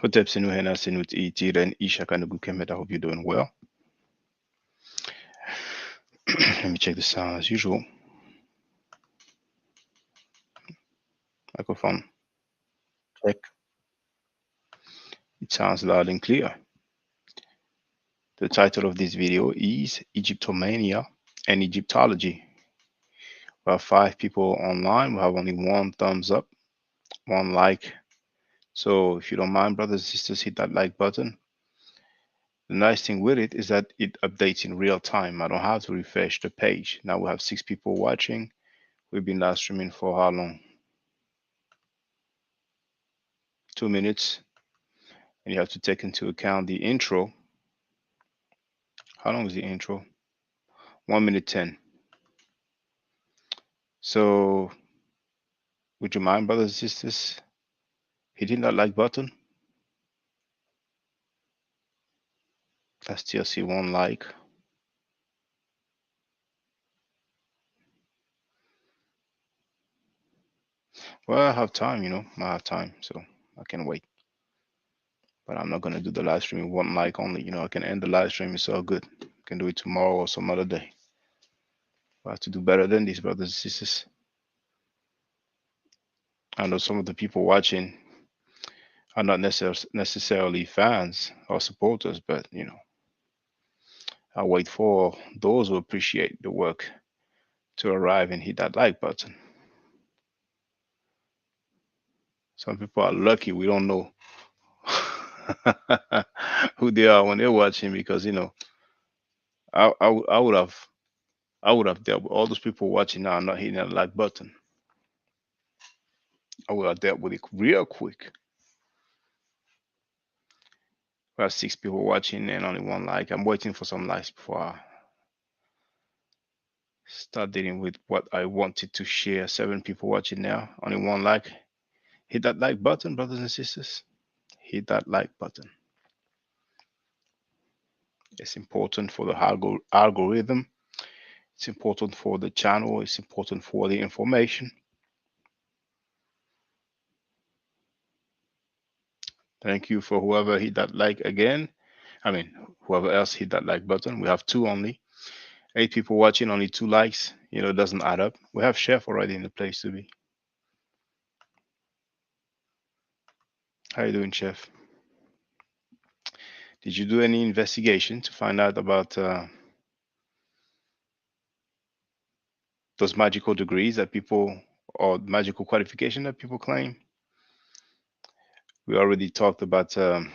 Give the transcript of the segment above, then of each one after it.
Hotep Sinu Hena Sinut Itiren Ishaka Nugukemet. I hope you're doing well. Let me check the sound as usual. Microphone check. It sounds loud and clear. The title of this video is Egyptomania and Egyptology. We have 5 people online. We have only one thumbs up, one like. So if you don't mind, brothers and sisters, hit that like button. The nice thing with it is that it updates in real time. I don't have to refresh the page. Now we have 6 people watching. We've been live streaming for how long? 2 minutes. And you have to take into account the intro. How long is the intro? 1 minute 10. So would you mind, brothers and sisters, hitting that like button? I still see one like. Well, I have time, I have time, so I can wait. But I'm not gonna do the live stream with one like only. I can end the live stream. It's all good. I can do it tomorrow or some other day. I have to do better than these, brothers and sisters. I know some of the people watching are not necessarily fans or supporters, but I wait for those who appreciate the work to arrive and hit that like button. Some people are lucky we don't know who they are when they're watching because I would have dealt with all those people watching now not hitting that like button. I would have dealt with it real quick. We have 6 people watching and only one like. I'm waiting for some likes before I start dealing with what I wanted to share. 7 people watching now, only one like. Hit that like button, brothers and sisters. Hit that like button. It's important for the algorithm. It's important for the channel. It's important for the information. Thank you for whoever hit that like again. I mean, whoever else hit that like button. We have 2 only. 8 people watching, only 2 likes. It doesn't add up. We have Chef already in the place to be. How you doing, Chef? Did you do any investigation to find out about those magical degrees that people or magical qualification that people claim? We already talked about the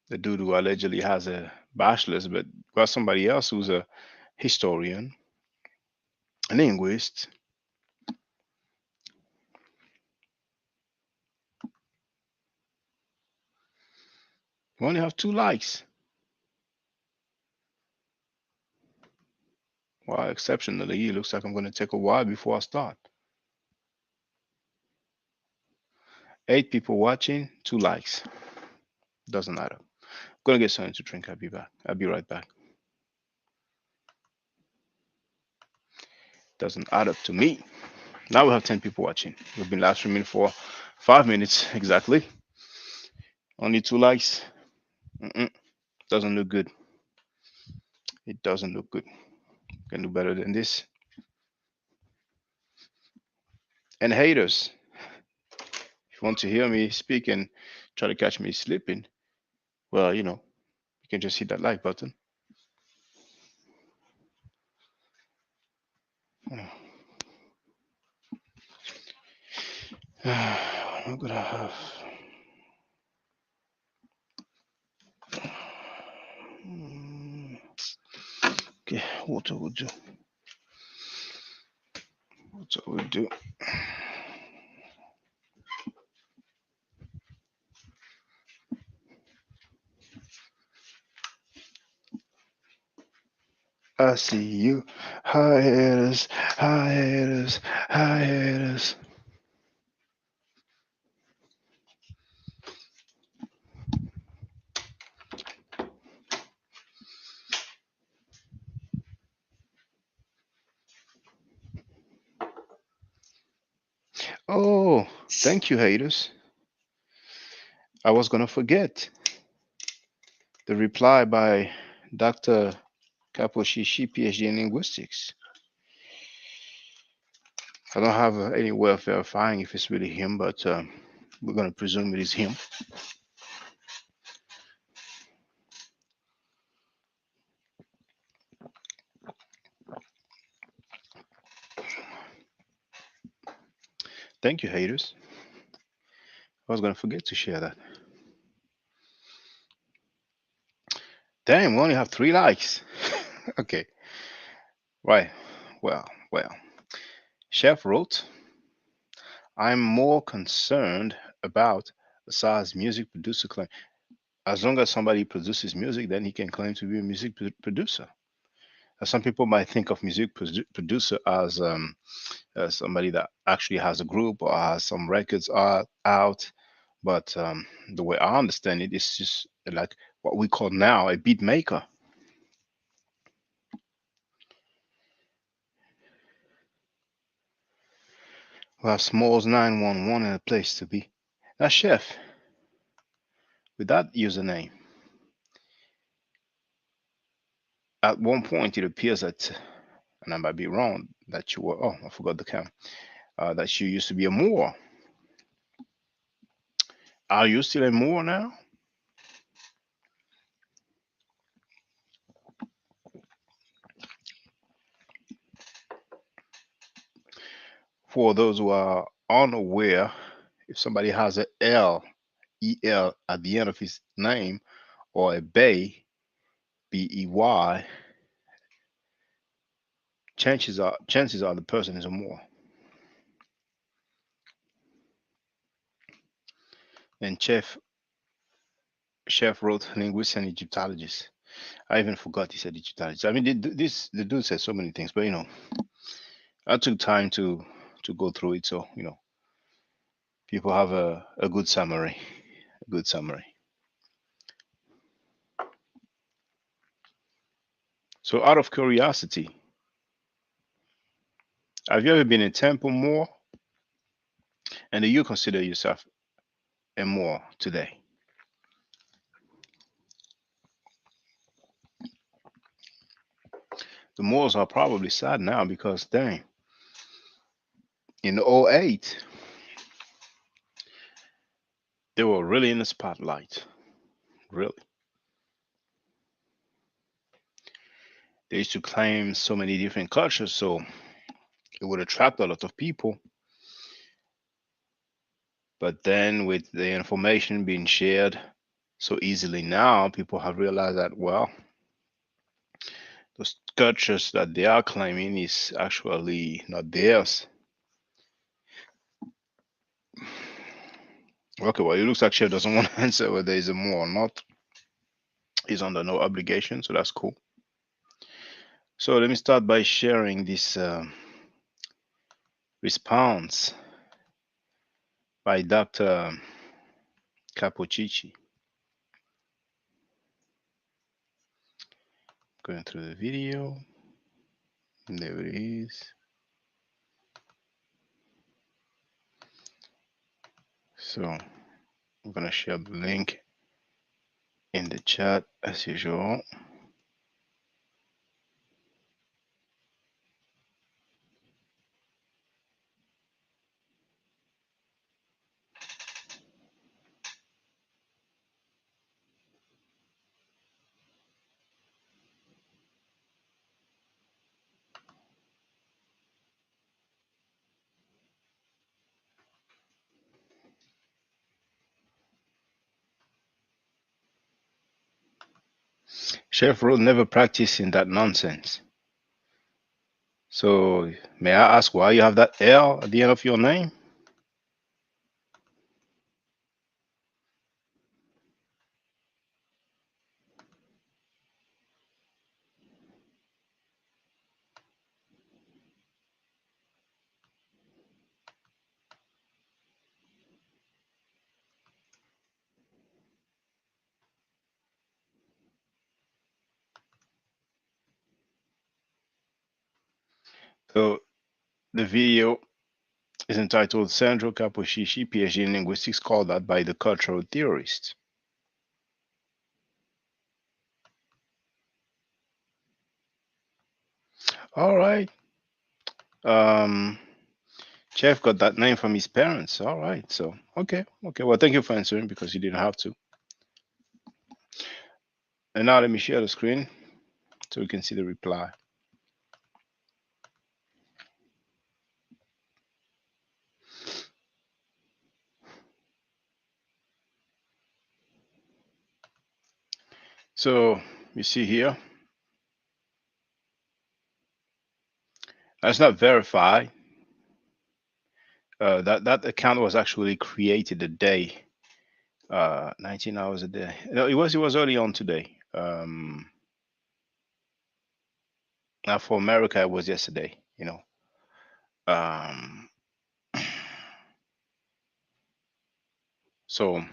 dude who allegedly has a bachelor's, but got somebody else who's a historian, a linguist. We only have 2 likes. Well, exceptionally, it looks like I'm going to take a while before I start. 8 people watching, 2 likes. Doesn't matter. I'm going to get something to drink. I'll be back. I'll be right back. Doesn't add up to me. Now we have 10 people watching. We've been live streaming for 5 minutes exactly. Only 2 likes. Doesn't look good. It doesn't look good. Can do better than this. And haters, if you want to hear me speak and try to catch me sleeping, well, you can just hit that like button. What am I gonna have? Okay, water will do. Water will do. I see you. Hi haters, hi haters, hi haters. Oh, thank you, haters. I was gonna forget the reply by Dr. Kaposhishi, PhD in linguistics. I don't have any way of verifying if it's really him, but we're gonna presume it is him. Thank you, haters. I was gonna forget to share that. Damn, we only have 3 likes. Okay, right. Well. Chef wrote, I'm more concerned about the size music producer claim. As long as somebody produces music, then he can claim to be a music producer. Some people might think of music producer as somebody that actually has a group or has some records out. But the way I understand it, it's just like what we call now a beat maker. We have Smalls 911 in a place to be. Now, Chef, with that username, at one point it appears that, and I might be wrong, that you were, oh, I forgot the cam, that you used to be a Moor. Are you still a Moor now? For those who are unaware, if somebody has a L, E-L at the end of his name, or a Bay, B-E-Y, chances are the person is a Moor. And Chef wrote linguist and Egyptologist. I even forgot he said Egyptologist. I mean, the dude said so many things, but I took time to go through it, so people have a good summary. A good summary. So, out of curiosity, have you ever been in Temple Moor? And do you consider yourself a Moor today? The Moors are probably sad now because, dang, in '08, they were really in the spotlight. Really. They used to claim so many different cultures, so it would attract a lot of people. But then, with the information being shared so easily now, people have realized that, well, those cultures that they are claiming is actually not theirs. Okay, well, it looks like Chef doesn't want to answer whether he's a Moor or not. He's under no obligation, so that's cool. So let me start by sharing this response by Dr. Capocici. Going through the video. There it is. So I'm gonna share the link in the chat as usual. Chef Rose never practiced in that nonsense. So may I ask why you have that L at the end of your name? So the video is entitled Sandro Capocci, PhD in linguistics, called that by the cultural theorists. All right. Um, Jeff got that name from his parents. All right. So, okay. Well, thank you for answering because you didn't have to. And now let me share the screen so we can see the reply. So, you see here, that's not verified. That account was actually created a day, 19 hours a day. No, it was early on today. Now for America, it was yesterday. Um, so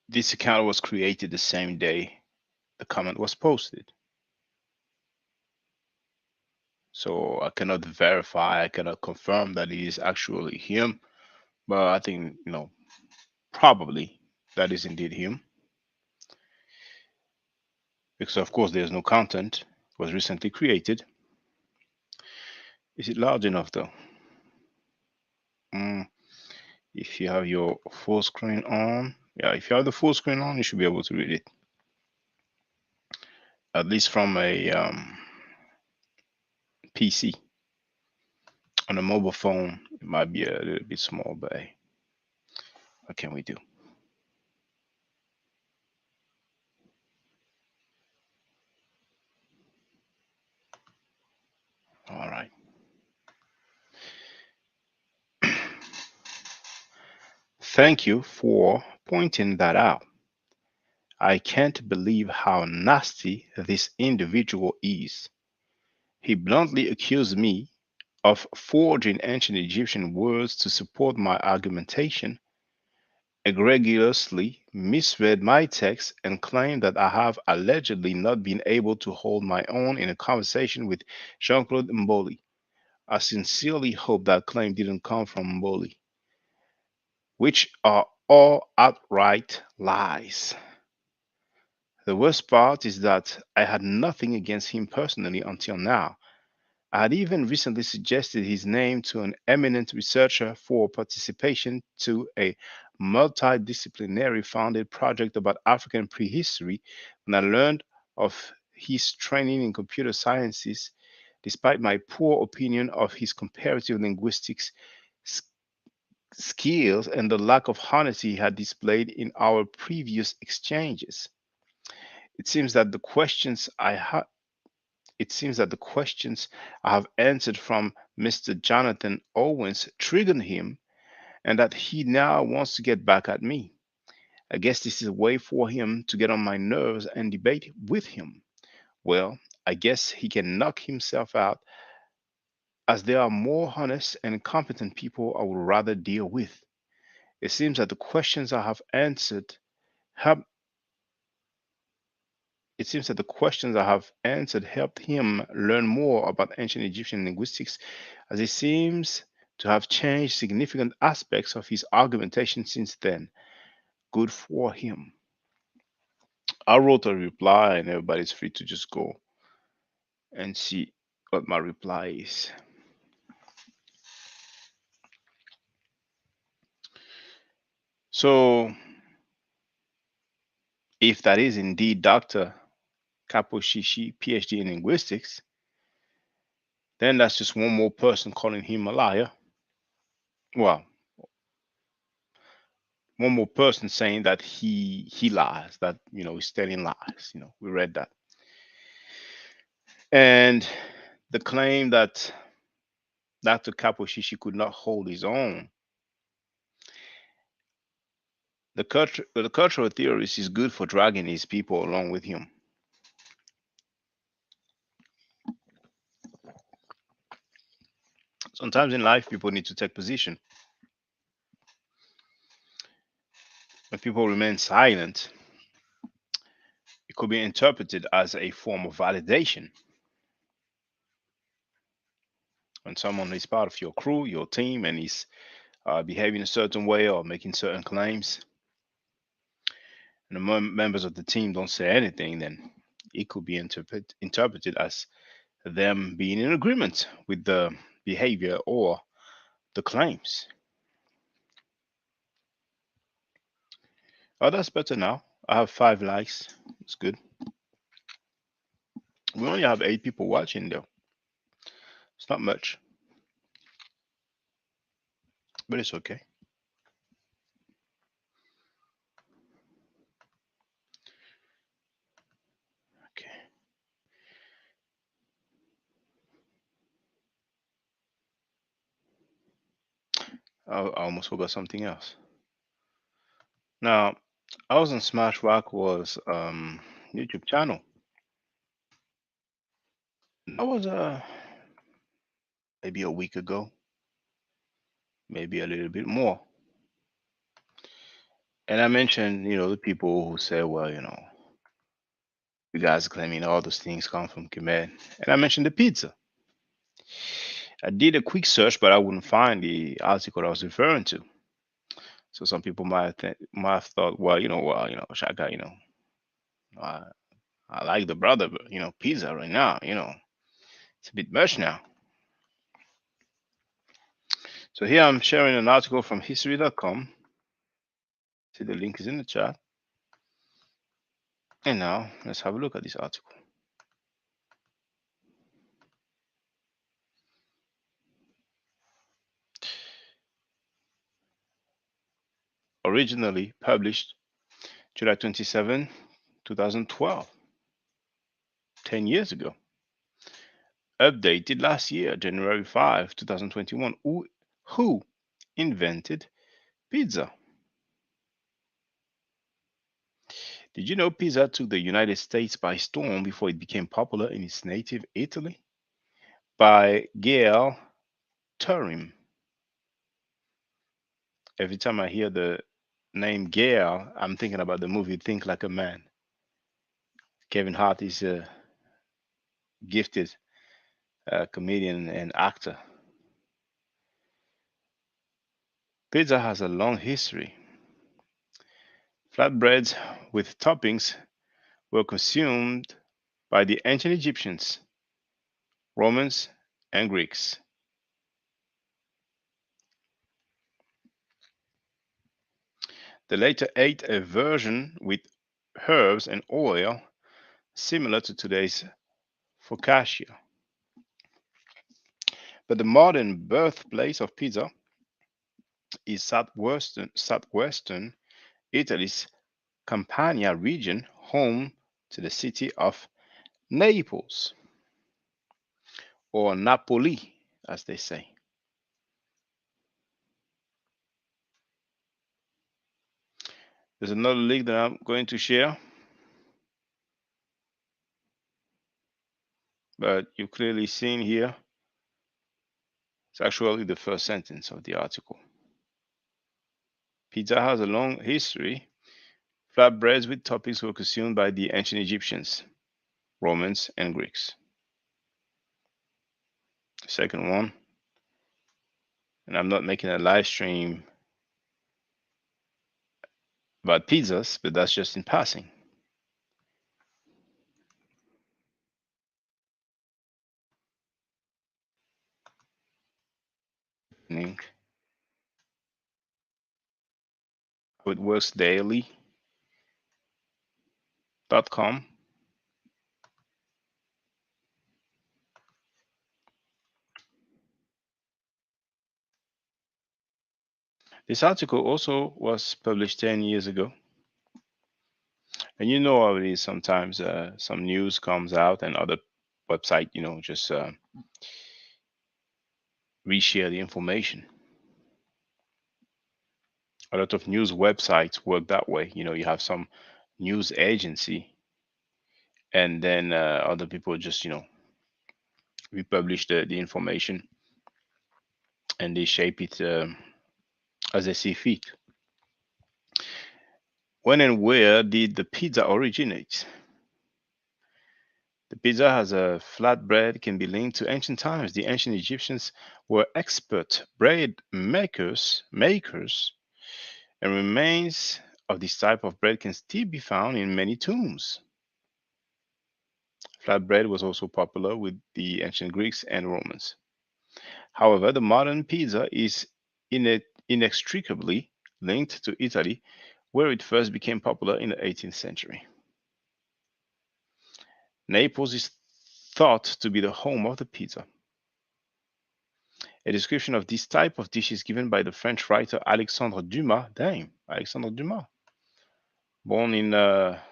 this account was created the same day the comment was posted. So I cannot verify, I cannot confirm that it is actually him, but I think probably that is indeed him, because of course there's no content. It was recently created. Is it large enough though? Mm, if you have your full screen on, yeah, if you have the full screen on, you should be able to read it. At least from a PC. On a mobile phone, it might be a little bit small, but hey, what can we do? All right. Thank you for pointing that out. I can't believe how nasty this individual is. He bluntly accused me of forging ancient Egyptian words to support my argumentation, egregiously misread my text, and claimed that I have allegedly not been able to hold my own in a conversation with Jean Claude Mboli. I sincerely hope that claim didn't come from Mboli, which are all outright lies. The worst part is that I had nothing against him personally until now. I had even recently suggested his name to an eminent researcher for participation to a multidisciplinary funded project about African prehistory when I learned of his training in computer sciences, despite my poor opinion of his comparative linguistics skills and the lack of honesty he had displayed in our previous exchanges. It seems that the questions I have it seems that the questions I have answered from Mr. Jonathan Owens triggered him and that he now wants to get back at me. I guess this is a way for him to get on my nerves and debate with him. Well, I guess he can knock himself out, as there are more honest and competent people I would rather deal with. It seems that the questions I have answered have It seems that the questions I have answered helped him learn more about ancient Egyptian linguistics, as he seems to have changed significant aspects of his argumentation since then. Good for him. I wrote a reply, and everybody's free to just go and see what my reply is. So, if that is indeed Dr. Kaposhishi, PhD in linguistics, then that's just one more person calling him a liar. Well, one more person saying that he lies, that he's telling lies. We read that. And the claim that Dr. Kaposhishi could not hold his own. The cultural theorist is good for dragging his people along with him. Sometimes in life, people need to take position. When people remain silent, it could be interpreted as a form of validation. When someone is part of your crew, your team, and is behaving a certain way or making certain claims, and the members of the team don't say anything, then it could be interpreted as them being in agreement with the behavior or the claims. Oh, that's better now. I have 5 likes. It's good. We only have 8 people watching though. It's not much, but it's okay. Okay. I almost forgot something else. Now, I was on Smashrock was YouTube channel. That was maybe a week ago, maybe a little bit more. And I mentioned, the people who say, well, you guys claiming all those things come from Kemet. And I mentioned the pizza. I did a quick search, but I wouldn't find the article I was referring to. So some people might have thought, Shaka, I, I like the brother, but pizza right now, it's a bit much now. So here I'm sharing an article from history.com. See, the link is in the chat. And now let's have a look at this article. Originally published July 27, 2012, 10 years ago. Updated last year, January 5, 2021. Who invented pizza? Did you know pizza took the United States by storm before it became popular in its native Italy? By Gail Turim. Every time I hear the name Gail, I'm thinking about the movie Think Like a Man. Kevin Hart is a gifted comedian and actor. Pizza has a long history. Flatbreads with toppings were consumed by the ancient Egyptians, Romans, and Greeks. They later ate a version with herbs and oil, similar to today's focaccia. But the modern birthplace of pizza is southwestern Italy's Campania region, home to the city of Naples, or Napoli, as they say. There's another link that I'm going to share, but you've clearly seen here, it's actually the first sentence of the article. Pizza has a long history. Flatbreads with toppings were consumed by the ancient Egyptians, Romans, and Greeks. Second one, and I'm not making a live stream about pizzas, but that's just in passing. Link. It works daily.com. This article also was published 10 years ago. And you know how it is sometimes some news comes out and other website, just reshare the information. A lot of news websites work that way. You have some news agency, and then other people just, republish the information and they shape it as they see fit. When and where did the pizza originate? The pizza has a flatbread can be linked to ancient times. The ancient Egyptians were expert bread makers, and remains of this type of bread can still be found in many tombs. Flatbread was also popular with the ancient Greeks and Romans. However, the modern pizza is inextricably linked to Italy, where it first became popular in the 18th century. Naples is thought to be the home of the pizza. A description of this type of dish is given by the French writer Alexandre Dumas. Dang, Alexandre Dumas, born in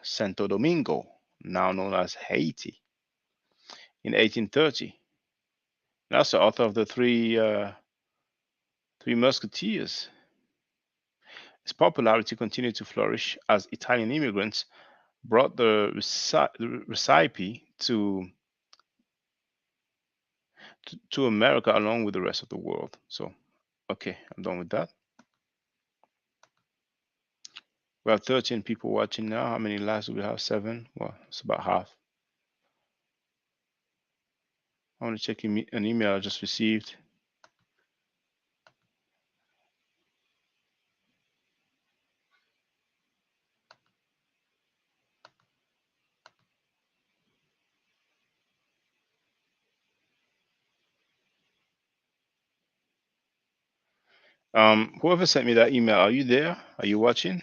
Santo Domingo, now known as Haiti, in 1830. That's the author of the Three Musketeers. Its popularity continued to flourish as Italian immigrants brought the recipe to America along with the rest of the world. So, okay, I'm done with that. We have 13 people watching now. How many likes do we have? 7. Well, it's about half. I want to check an email I just received. Whoever sent me that email, are you there? Are you watching?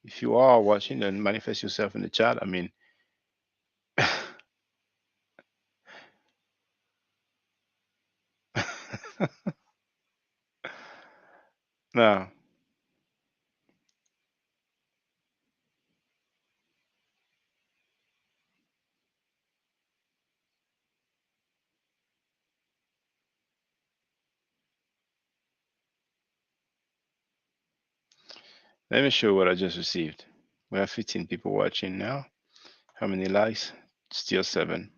If you are watching, then manifest yourself in the chat. I mean, now, let me show you what I just received. We have 15 people watching now. How many likes? Still 7.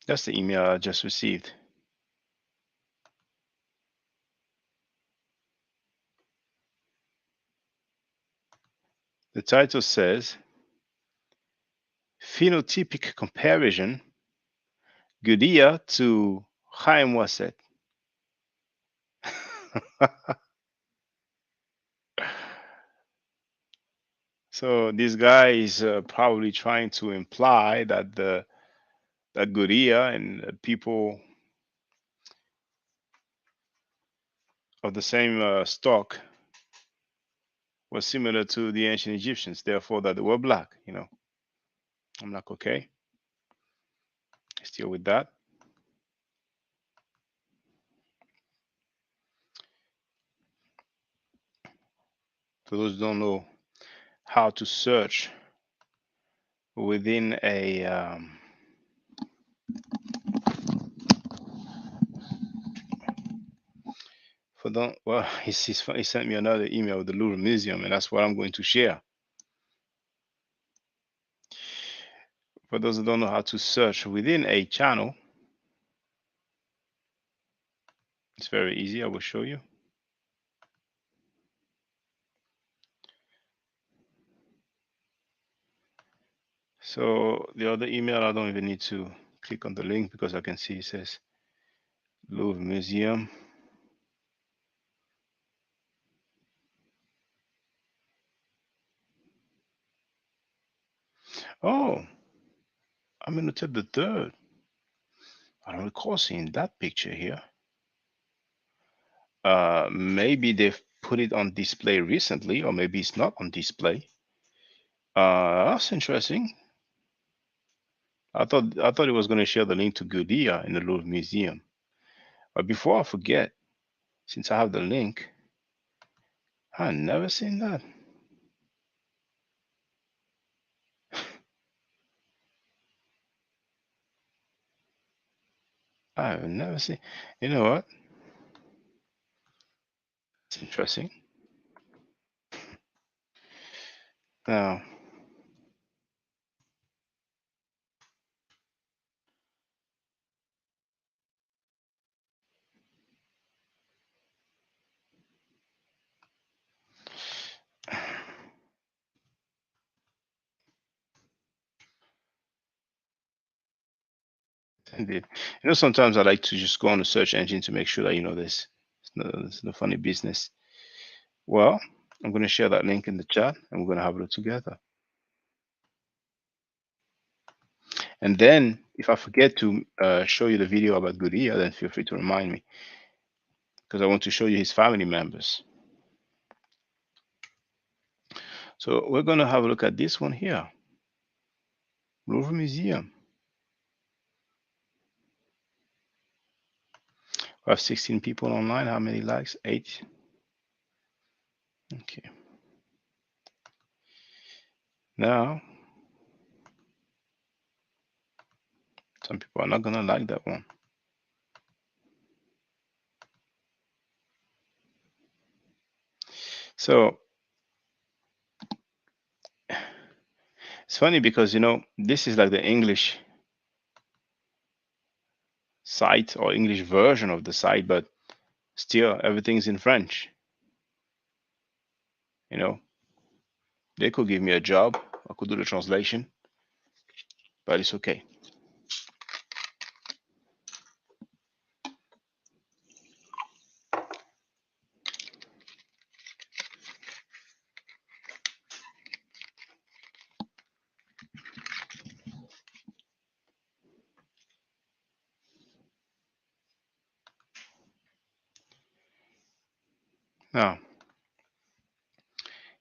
That's the email I just received. The title says Phenotypic Comparison Gudea to Chaim Wasset. So this guy is probably trying to imply that that Gudea and people of the same stock was similar to the ancient Egyptians, therefore that they were black. I'm like, okay, still with that. For those who don't know how to search within a for don't well, he sent me another email with the Louvre Museum, and that's what I'm going to share. For those who don't know how to search within a channel, it's very easy. I will show you. So the other email, I don't even need to click on the link because I can see it says Louvre Museum. Oh, Amenhotep the Third. I don't recall seeing that picture here. Maybe they've put it on display recently, or maybe it's not on display. That's interesting. I thought it was going to share the link to Gudea in the Louvre Museum. But before I forget, since I have the link, I've never seen that. I've never seen. You know what? It's interesting. Now, indeed, sometimes I like to just go on the search engine to make sure that this it's no funny business. Well, I'm going to share that link in the chat, and we're going to have a look together. And then, if I forget to show you the video about Gurria, then feel free to remind me, because I want to show you his family members. So we're going to have a look at this one here, Louvre Museum. We have 16 people online. How many likes? 8. Okay. Now, some people are not going to like that one. So it's funny because, this is like the English site or English version of the site, but still everything's in French. They could give me a job. I could do the translation, but it's okay. Now,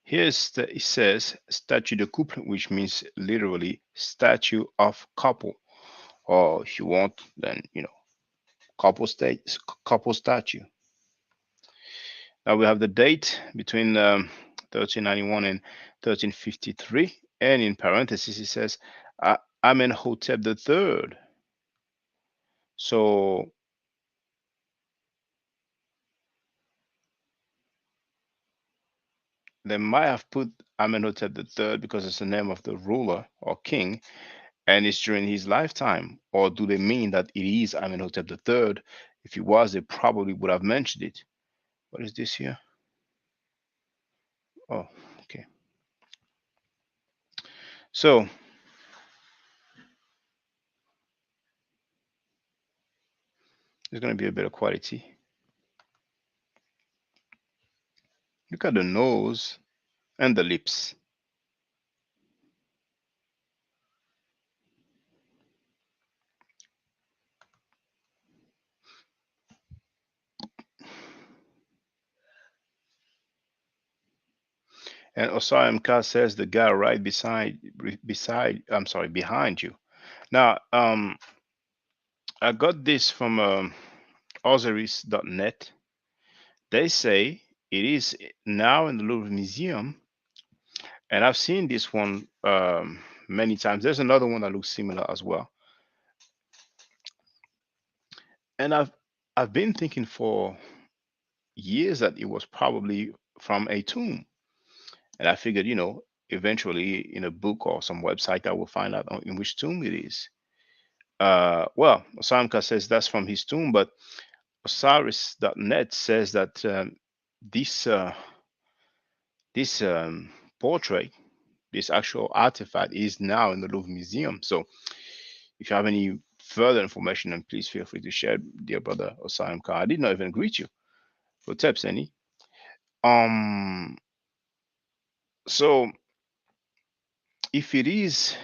it says statue de couple, which means literally statue of couple, or if you want, then couple statue. Now we have the date between 1391 and 1353, and in parentheses it says Amenhotep III. So they might have put Amenhotep III because it's the name of the ruler or king, and it's during his lifetime. Or do they mean that it is Amenhotep III? If it was, they probably would have mentioned it. What is this here? Oh, okay. So there's going to be a better quality. Look at the nose and the lips. And Osam K says the guy right behind you. Now, I got this from Osiris.net. They say it is now in the Louvre Museum, and I've seen this one many times. There's another one that looks similar as well, and I've been thinking for years that it was probably from a tomb, and I figured, eventually in a book or some website, I will find out in which tomb it is. Well, Osamka says that's from his tomb, but Osiris.net says that this this portrait, this actual artifact, is now in the Louvre Museum. So, if you have any further information, then please feel free to share, dear brother Osamka. I did not even greet you. What's Seni? So if it is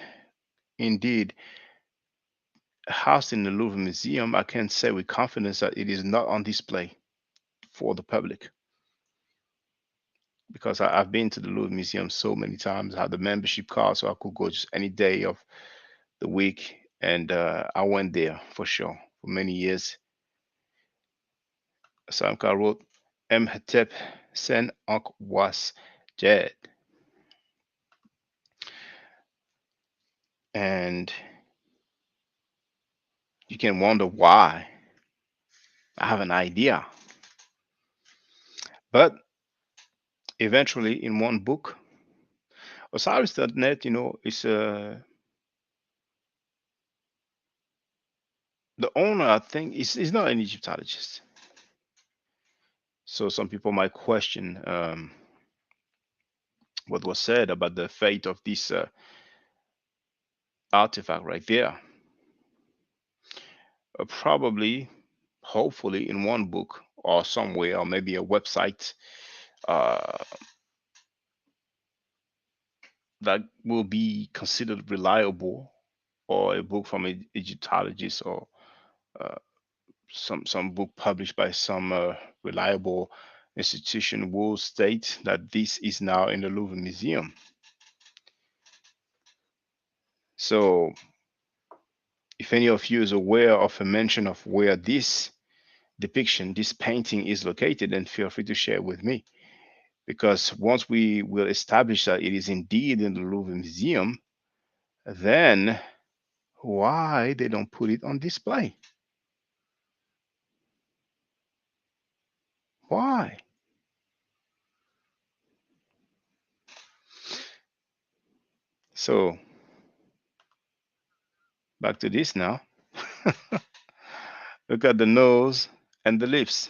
indeed housed in the Louvre Museum, I can say with confidence that it is not on display for the public, because I've been to the Louvre Museum so many times. I had the membership card, so I could go just any day of the week, and I went there for sure for many years. Samka wrote, Mhetep Sen Ankh was dead. And you can wonder why. I have an idea. But eventually, in one book, Osiris.net, is the owner, I think, is not an Egyptologist. So some people might question what was said about the fate of this artifact right there. Probably, hopefully, in one book or somewhere, or maybe a website uh, that will be considered reliable, or a book from an Egyptologist, or uh, some book published by some reliable institution will state that this is now in the Louvre Museum. So, if any of you is aware of a mention of where this depiction, this painting is located, then feel free to share with me. Because once we will establish that it is indeed in the Louvre Museum, then why they don't put it on display? Why? So back to this now. Look at the nose and the lips,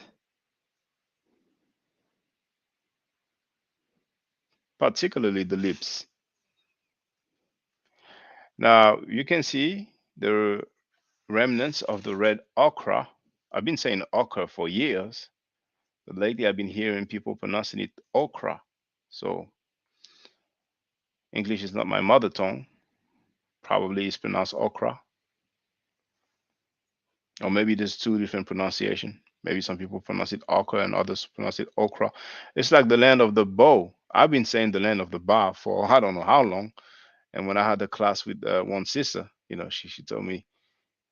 particularly the lips. Now you can see the remnants of the red ochre. I've been saying ochre for years, but lately I've been hearing people pronouncing it okra. So English is not my mother tongue. Probably it's pronounced okra, or maybe there's two different pronunciation. Maybe some people pronounce it okra and others pronounce it okra. It's like the land of the bow. I've been saying the land of the bow for I don't know how long. And when I had a class with one sister, she told me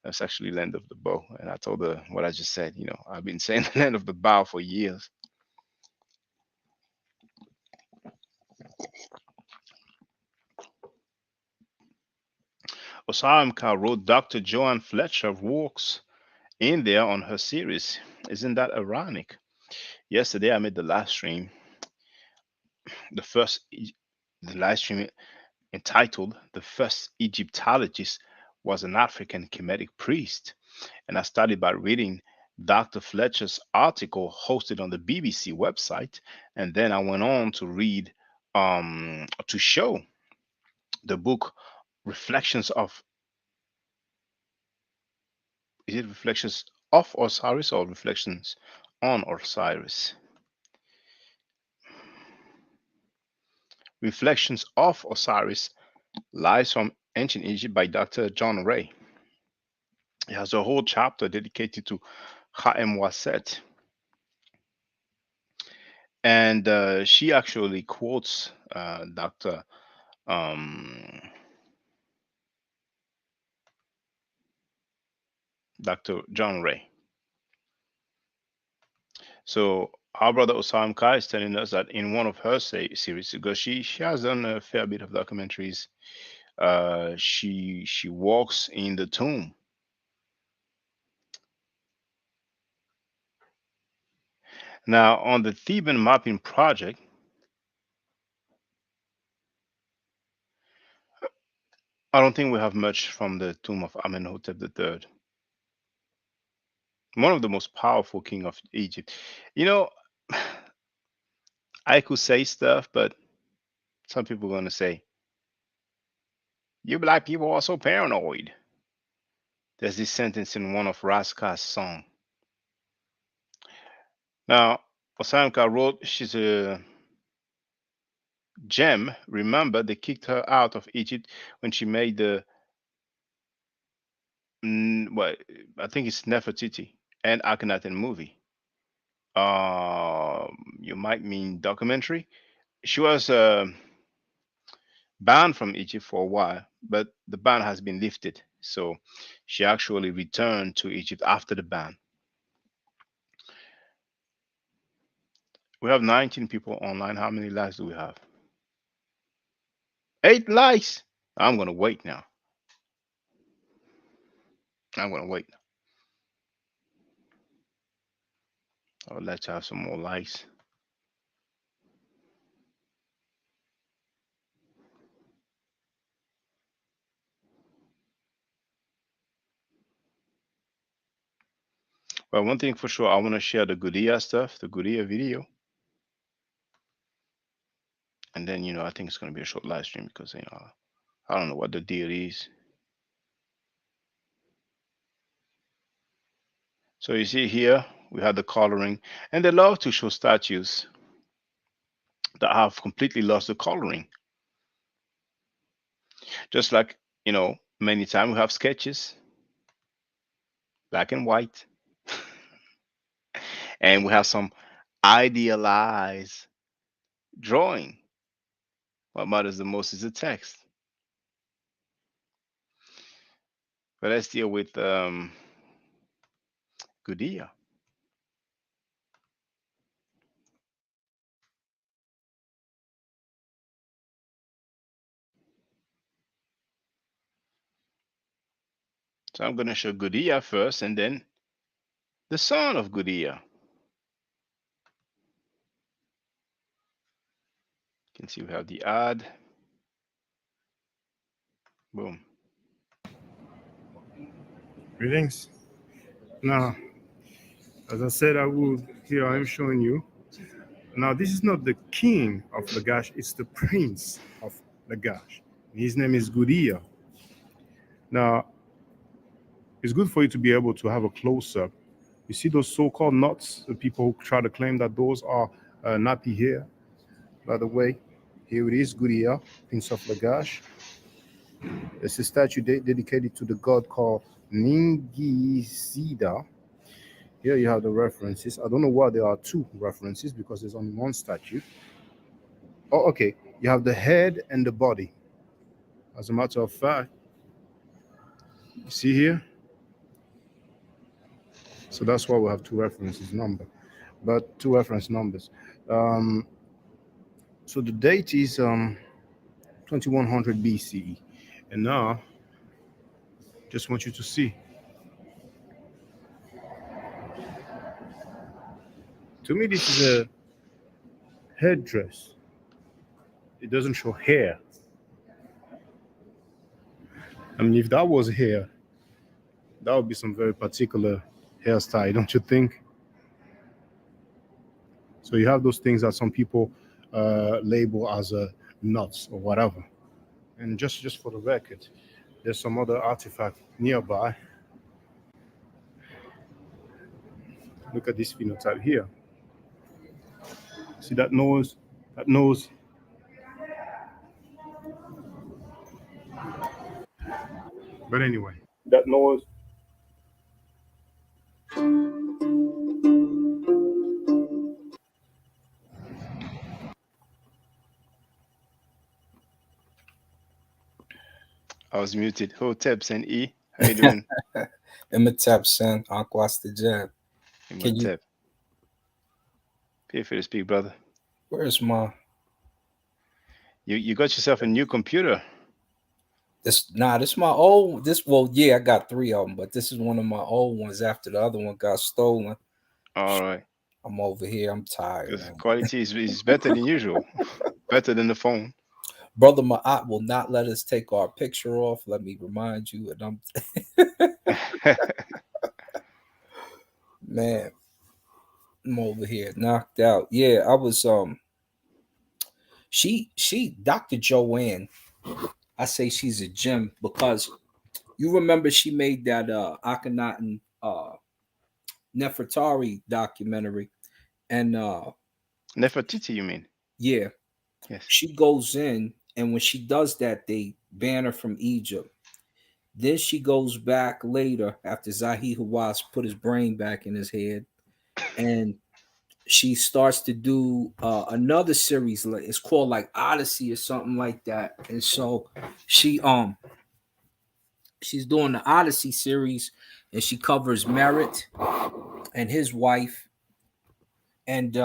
that's actually land of the bow. And I told her what I just said. I've been saying the land of the bow for years. Osaramka wrote Dr. Joanne Fletcher works in there on her series. Isn't that ironic? Yesterday I made the live stream, the first the live stream entitled "The First Egyptologist Was an African Kemetic Priest," and I started by reading Dr. Fletcher's article hosted on the BBC website, and then I went on to read to show the book Reflections of is it Reflections of Osiris or Reflections on Osiris? Reflections of Osiris, Lives from Ancient Egypt by Dr. John Ray. It has a whole chapter dedicated to Haem Waset. And she actually quotes um, Dr. John Ray. So our brother Osam Kai is telling us that in one of her series, because she has done a fair bit of documentaries, she walks in the tomb. Now on the Theban mapping project, I don't think we have much from the tomb of Amenhotep III, one of the most powerful king of Egypt. You know, I could say stuff, but some people are going to say, you black people are so paranoid. There's this sentence in one of Raska's song. Now, Osanka wrote, she's a gem. Remember, they kicked her out of Egypt when she made the, well, I think it's Nefertiti and Akhenaten movie. You might mean documentary. She was banned from Egypt for a while, but the ban has been lifted. So she actually returned to Egypt after the ban. We have 19 people online. How many likes do we have? 8 likes. I'm gonna wait now. I'm gonna wait. I would like to have some more likes. But one thing for sure, I want to share the Gudea stuff, the Gudea video, and then I think it's gonna be a short live stream because I don't know what the deal is. So you see here we have the coloring, and they love to show statues that have completely lost the coloring. Just like many times we have sketches, black and white, and we have some idealized drawing. What matters the most is the text. But let's deal with Gudea. So I'm going to show Gudea first and then the son of Gudea. You can see we have the ad. Boom. Greetings. Now, as I said, here I am showing you. Now, this is not the king of Lagash, it's the prince of Lagash. His name is Gudea. Now, it's good for you to be able to have a close-up. You see those so-called nuts, the people who try to claim that those are nappy hair. By the way, here it is, Gudea, prince of Lagash. It's a statue dedicated to the god called Ningizida. Here you have the references. I don't know why there are two references because there's only one statue. Oh, okay. You have the head and the body. As a matter of fact, you see here? So that's why we have two reference numbers. So the date is 2100 BCE. And now, just want you to see. To me, this is a headdress. It doesn't show hair. I mean, if that was hair, that would be some very particular hairstyle, don't you think? So you have those things that some people label as nuts or whatever. And just for the record, there's some other artifact nearby. Look at this phenotype here. See that nose? That nose. But anyway, that nose. I was muted. Hotep and E. How you doing? Imhotep, son. Aquas the jab. Imhotep. Feel free to speak, brother. Where's my... You got yourself a new computer. This my old... I got three of them, but this is one of my old ones after the other one got stolen. All right. I'm over here. I'm tired. The quality is better than usual. Better than the phone. Brother Ma'at will not let us take our picture off. Let me remind you. And man, I'm over here knocked out. Yeah, I was she Dr. Joanne, I say she's a gem because you remember she made that Akhenaten Nefertari documentary, and Nefertiti, you mean? Yeah. Yes. She goes in, and when she does that, they ban her from Egypt. Then she goes back later after Zahi Hawass put his brain back in his head, and she starts to do another series. It's called like Odyssey or something like that. And so she's doing the Odyssey series, and she covers Merit and his wife, and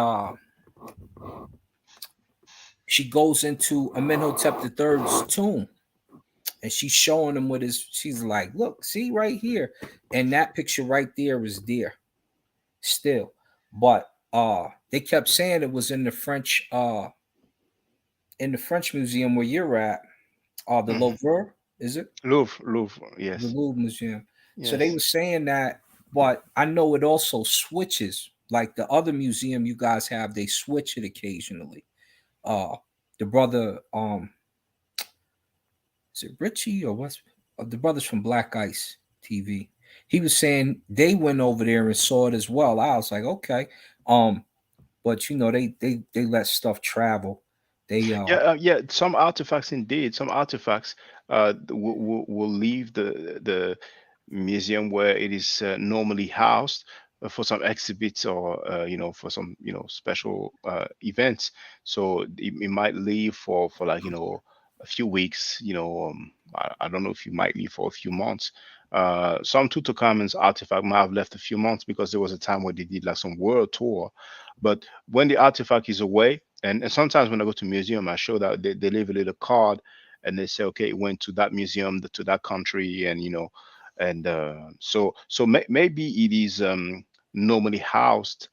she goes into Amenhotep III's tomb, and she's showing him what his. She's like, "Look, see right here," and that picture right there is there, still. But they kept saying it was in the French museum where you're at, the Louvre, is it? Louvre, yes. The Louvre Museum. Yes. So they were saying that but I know it also switches. Like the other museum you guys have, they switch it occasionally. Uh, the brother, is it Richie or what's the brothers from Black Ice TV? He was saying they went over there and saw it as well. I was like, okay, um, but you know they let stuff travel. They Yeah. Some artifacts, indeed, some artifacts will leave the museum where it is normally housed for some exhibits or for some special events. So it might leave for like a few weeks. I don't know if you might leave for a few months. Some Tutankhamun's artifact might have left a few months because there was a time where they did like some world tour. But when the artifact is away, and sometimes when I go to museum, I show that they leave a little card and they say, okay, it went to that museum, to that country, and and maybe it is normally housed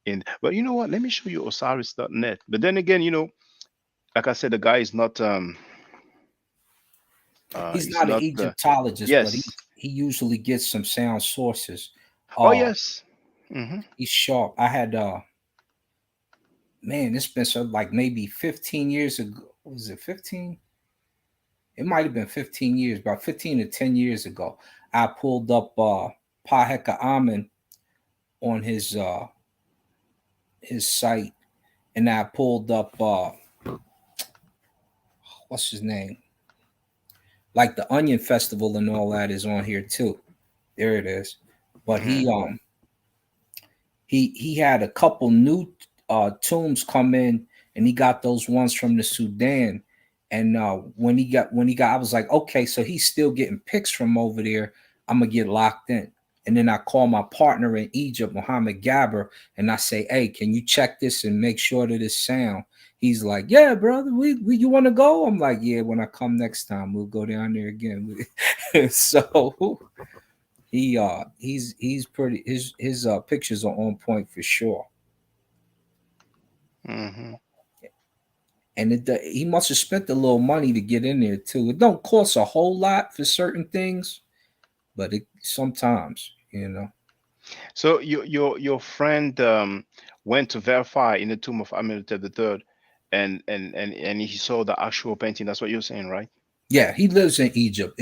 in. But you know what? Let me show you Osiris.net. But then again, like I said, the guy is not he's he's not an not Egyptologist, but yes. he usually gets some sound sources. Oh Uh, yes. Hmm. he's sharp. I had man, it's been so like maybe 15 years ago. Was it 15? It might have been 15 years, about 15 to 10 years ago. I pulled up Paheka Amen on his site, and I pulled up what's his name? Like the Onion Festival and all that is on here too. There it is. But Hmm. he had a couple new tombs come in, and he got those ones from the Sudan. And when he got, I was like, okay, so he's still getting pics from over there. I'm gonna get locked in. And then I call my partner in Egypt, Mohammed Gabber, and I say, hey, can you check this and make sure that it's sound? He's like, yeah, brother, we you want to go? I'm like, yeah, when I come next time, we'll go down there again. So he's pretty, his pictures are on point for sure. Hmm. And he must have spent a little money to get in there too. It don't cost a whole lot for certain things, but it sometimes. So your friend went to verify in the tomb of Amenhotep III, and he saw the actual painting. That's what you're saying, right? Yeah, he lives in Egypt.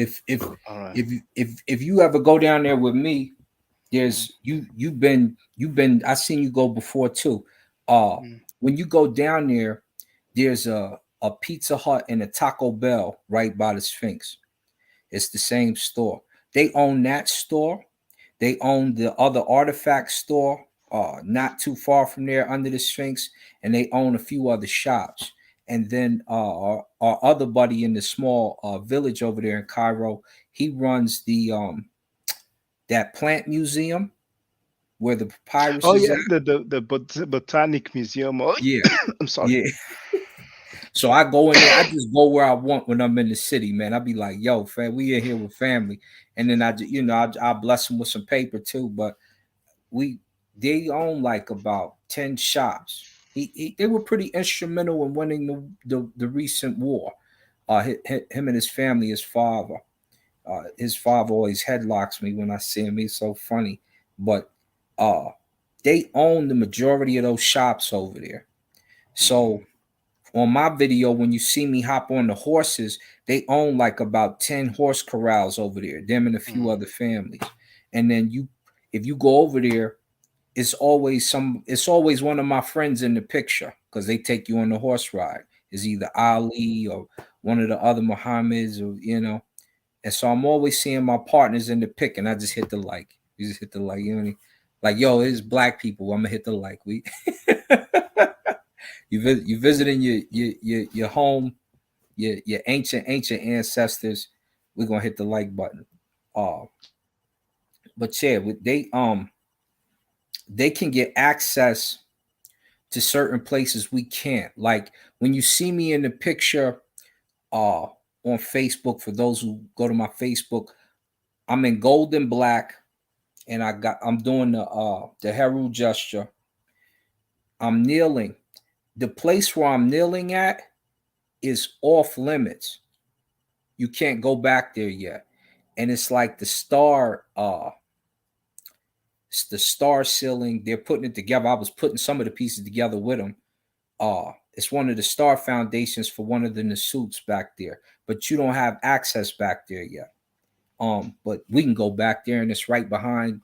All right. If you ever go down there with me, Mm-hmm. there's you've been I seen you go before too. When you go down there, there's a Pizza Hut and a Taco Bell right by the Sphinx. It's the same store. They own that store. They own the other artifact store, not too far from there under the Sphinx, and they own a few other shops. And then our other buddy in the small village over there in Cairo, he runs the that plant museum where the papyrus Oh is yeah, at. the Botanic Museum. Oh, Yeah, I'm sorry. yeah. So I go in there. I just go where I want when I'm in the city, man. I be like, "Yo, fam, we in here with family," and then I bless them with some paper too. But we they own like about 10 shops. They were pretty instrumental in winning the recent war. Him and his family, his father always headlocks me when I see him. He's so funny, but uh, they own the majority of those shops over there. So on my video, when you see me hop on the horses, they own like about 10 horse corrals over there, them and a few Mm-hmm. other families. And then if you go over there, it's always one of my friends in the picture because they take you on the horse ride. It's either Ali or one of the other Muhammads or. And so I'm always seeing my partners in the pic, and I just hit the like. You just hit the like, like yo, it's black people. I'm gonna hit the like. We you visiting your home, your ancient ancestors. We're gonna hit the like button. Uh, but yeah, they can get access to certain places we can't. Like when you see me in the picture on Facebook, for those who go to my Facebook, I'm in gold and black, and I'm doing the Heru gesture. I'm kneeling. The place where I'm kneeling at is off limits. You can't go back there yet. And it's like the star It's the star ceiling. They're putting it together. I was putting some of the pieces together with them. It's one of the star foundations for one of the Nasuts back there, but you don't have access back there yet. But we can go back there, and it's right behind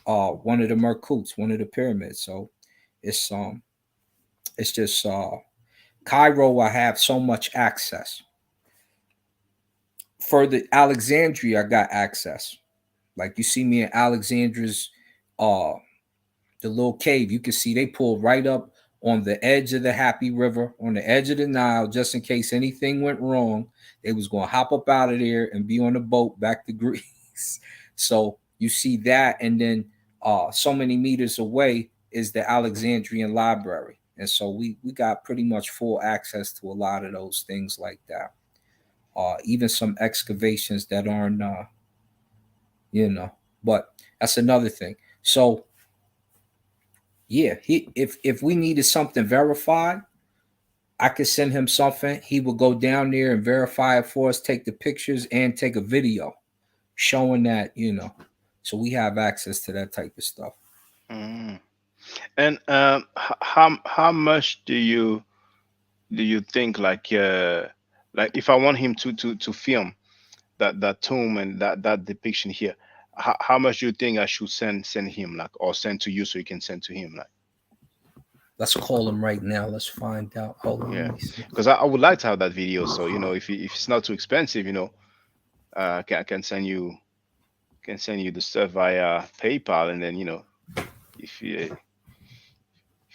one of the Merkuts, one of the pyramids. So it's just Cairo. I have so much access. For the Alexandria, I got access. Like you see me in Alexandra's the little cave, you can see they pulled right up on the edge of the Happy River, on the edge of the Nile, just in case anything went wrong. They was going to hop up out of there and be on the boat back to Greece. So you see that, and then so many meters away is the Alexandrian Library. And so we got pretty much full access to a lot of those things like that. Even some excavations that aren't, but that's another thing. So yeah, if we needed something verified, I could send him something. He would go down there and verify it for us, take the pictures and take a video showing that, so we have access to that type of stuff. Mm. And how much do you think, like if I want him to film that tomb and that depiction here, how much do you think I should send him, like, or send to you so you can send to him, like? Let's call him right now. Let's find out. Hold on, Yeah, let me see. because I would like to have that video. So if it's not too expensive, I can send you the stuff via PayPal, and then if you have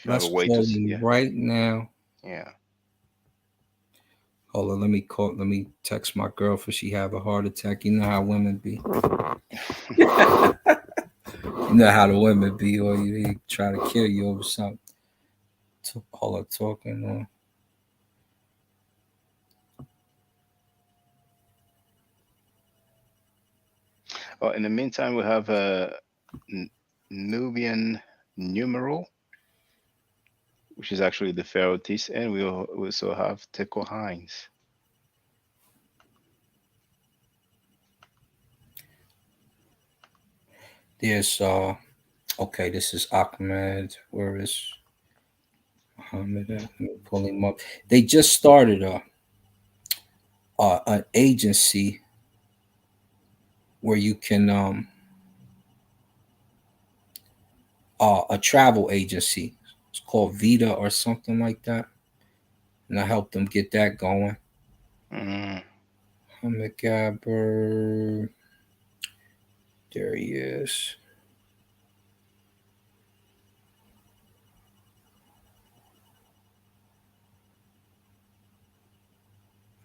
Let's a way to call him yeah, right now. yeah. Hold on, let me text my girl for she have a heart attack. You know how women be. You know how the women be, or they try to kill you over something. Hold on, talking. Oh, in the meantime, we have a Nubian numeral, which is actually the Pharaoh Tis, and we also have Teco Hines. There's okay, this is Ahmed. Where is Muhammad at? Let me pull him up. They just started an agency where you can a travel agency. It's called Vita or something like that, and I helped them get that going. Mm. Muhammad Gabber, there he is.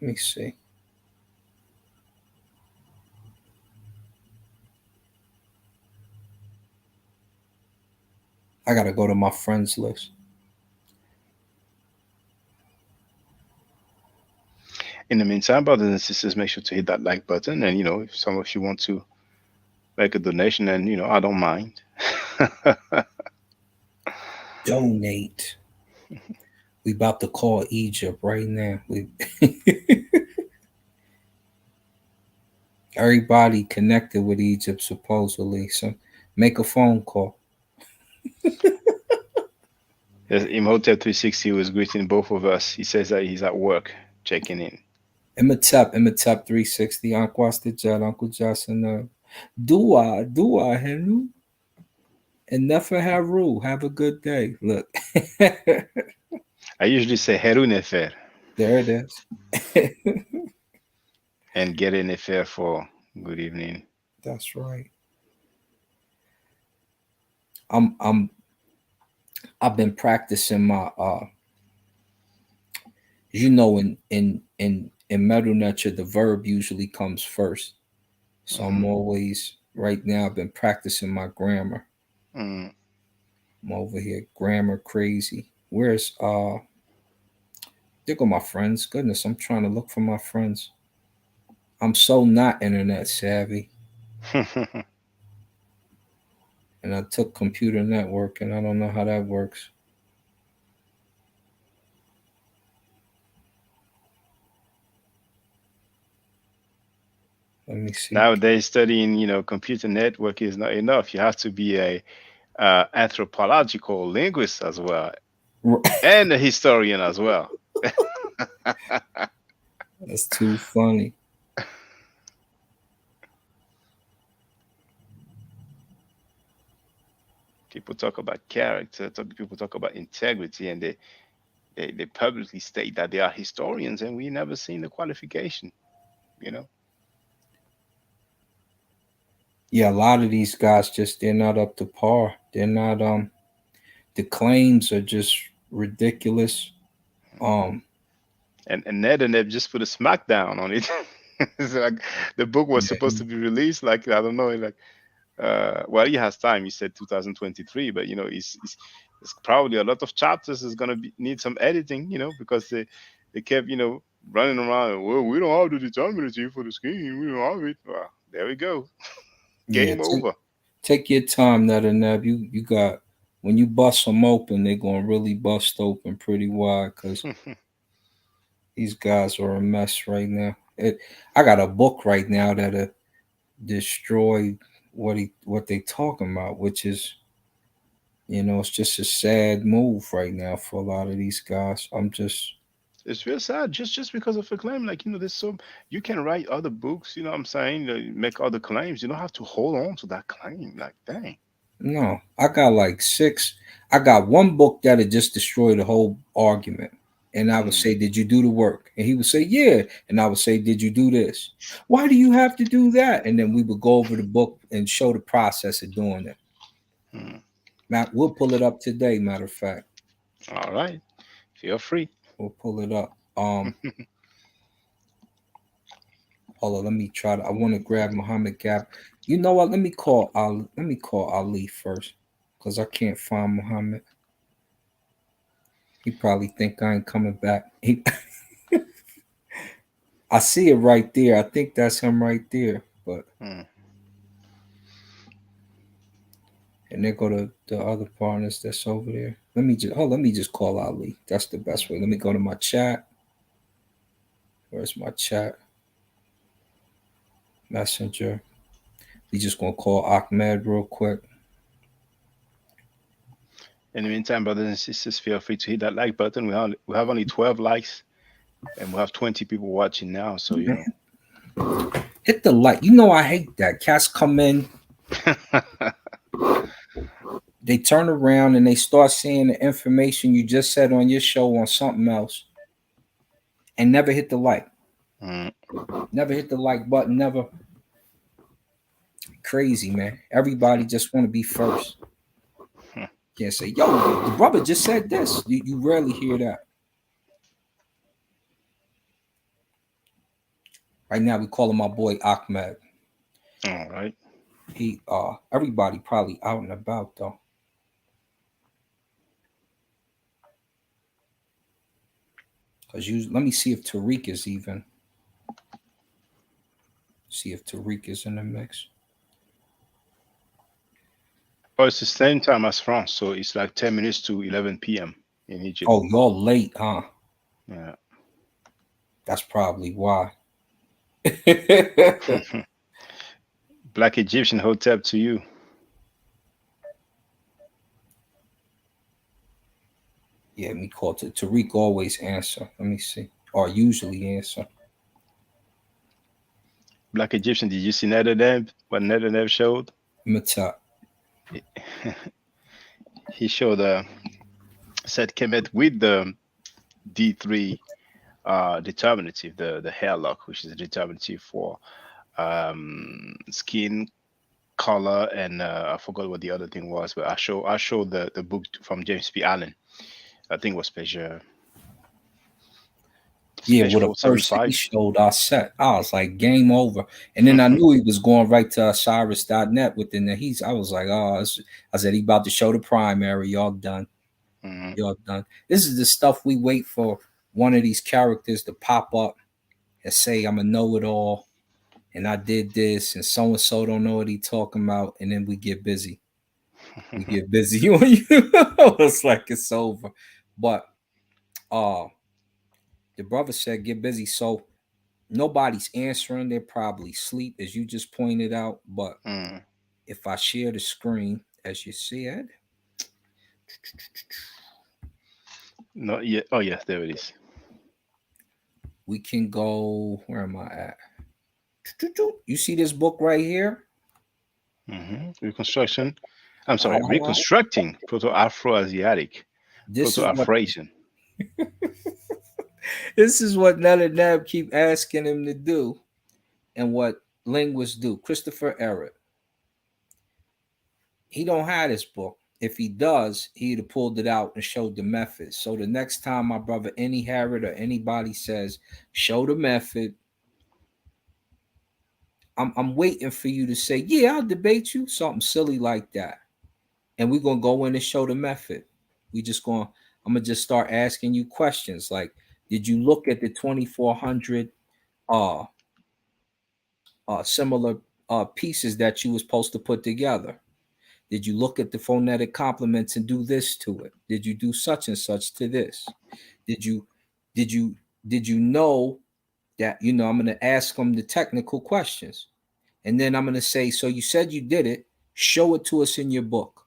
Let me see. I gotta go to my friends list. In the meantime, brothers and sisters, make sure to hit that like button, and if some of you want to make a donation, then I don't mind. Donate. We about to call Egypt right now. Everybody connected with Egypt supposedly. So make a phone call. Yes, Imhotep 360 was greeting both of us. He says that he's at work, checking in. Imhotep 360, Uncle Jet, Uncle Jason. Dua, Henry. And Nefer Haru. Have a good day. Look. I usually say Heru Nefer. There it is. And Gere Nefer for good evening. That's right. I've been practicing my in Medu Neter the verb usually comes first. So I'm always right now I've been practicing my grammar. Mm. I'm over here grammar crazy. Where's there go my friends. Goodness, I'm trying to look for my friends. I'm so not internet savvy. And I took computer network and I don't know how that works. Let me see. Nowadays, studying, computer network is not enough. You have to be a anthropological linguist as well, R- and a historian as well. That's too funny. People talk about character, people talk about integrity, and they publicly state that they are historians, and we never seen the qualification. You know. Yeah, a lot of these guys just they're not up to par. They're not the claims are just ridiculous. Um And Ned and Ed just put a smackdown on it. It's like the book was supposed yeah, to be released, like I don't know, like well, he has time. He said 2023, but it's probably a lot of chapters is gonna need some editing, because they kept running around. Well, we don't have the determinative for the scheme. We don't have it. Well, there we go. yeah, Game over. take your time, Nut and Neb. You got when you bust them open, they're gonna really bust open pretty wide because these guys are a mess right now. I got a book right now that destroyed what they talking about, which is it's just a sad move right now for a lot of these guys. I'm just It's real sad just because of a claim. Like, there's so you can write other books, what I'm saying, make other claims. You don't have to hold on to that claim. Like, dang. no. I got like six. I got one book that'll just destroy the whole argument. And I would Mm, say, "Did you do the work?" And he would say, "Yeah." And I would say, "Did you do this? Why do you have to do that?" And then we would go over the book and show the process of doing it. mm. Matt, we'll pull it up today. Matter of fact, All right. Feel free. we'll pull it up. Hold on, let me try to. I want to grab Muhammad Gab. You know what? Let me call Ali. Let me call Ali first, cause I can't find Muhammad. He probably think I ain't coming back. I see it right there. I think that's him right there. But Mm. and there go the other partners that's over there. Let me just call Ali. That's the best way. Let me go to my chat. Where's my chat? Messenger. We just gonna call Ahmed real quick. In the meantime, brothers and sisters, feel free to hit that like button. We have only 12 likes, and we have 20 people watching now. So Hit the like. You know I hate that. Cats come in, they turn around and they start seeing the information you just said on your show on something else and never hit the like. Mm. Never hit the like button. Never. Crazy, man. Everybody just want to be first. Can't say, yo, the brother just said this. You rarely hear that. Right now, we calling my boy Ahmed. All right. He everybody probably out and about though. Cause you let me see if Tariq is even. See if Tariq is in the mix. Oh, it's the same time as France, so it's like 10 minutes to 11 p.m. in Egypt. Oh, y'all late, huh? Yeah. That's probably why. Black Egyptian Hotep to you. Yeah, let me call to Tariq always answer. Let me see. Or usually answer. Black Egyptian, did you see Netherdev? What Netherdev showed? Mata. He showed Set Kemet with the D3 determinative, the hairlock, which is a determinative for skin color, and I forgot what the other thing was, but I showed the book from James P. Allen. I think it was Yeah, page well, the first he 475. showed I set, I was like, game over. And then I knew he was going right to Osiris.net within the I was like, I said, he about to show the primary. Y'all done. Mhm. Y'all done. This is the stuff we wait for one of these characters to pop up and say, I'm a know it all. And I did this, and so don't know what he talking about. And then we get busy. We get busy on you. It's like it's over. But uh the brother said get busy. So nobody's answering. They're probably asleep, as you just pointed out. But Mm. if I share the screen as you said. Not yet. Oh yes, there it is. We can go. Where am I at? You see this book right here? Reconstruction. I'm sorry, Uh-huh. reconstructing Proto-Afro-Asiatic, This is what Proto-Afro-Asian. this is what Ned and Neb keep asking him to do, and what linguists do. Christopher Everett. He don't have this book. If he does, he'd have pulled it out and showed the method. So the next time my brother any Harrod or anybody says, show the method, I'm waiting for you to say, yeah, I'll debate you, something silly like that. And we're gonna go in and show the method. I'm gonna just start asking you questions like, did you look at the 2400 uh similar pieces that you was supposed to put together? Did you look at the phonetic complements and do this to it? Did you do such and such to this? Did you did you did you know that, I'm going to ask them the technical questions. And then I'm going to say, so you said you did it, show it to us in your book.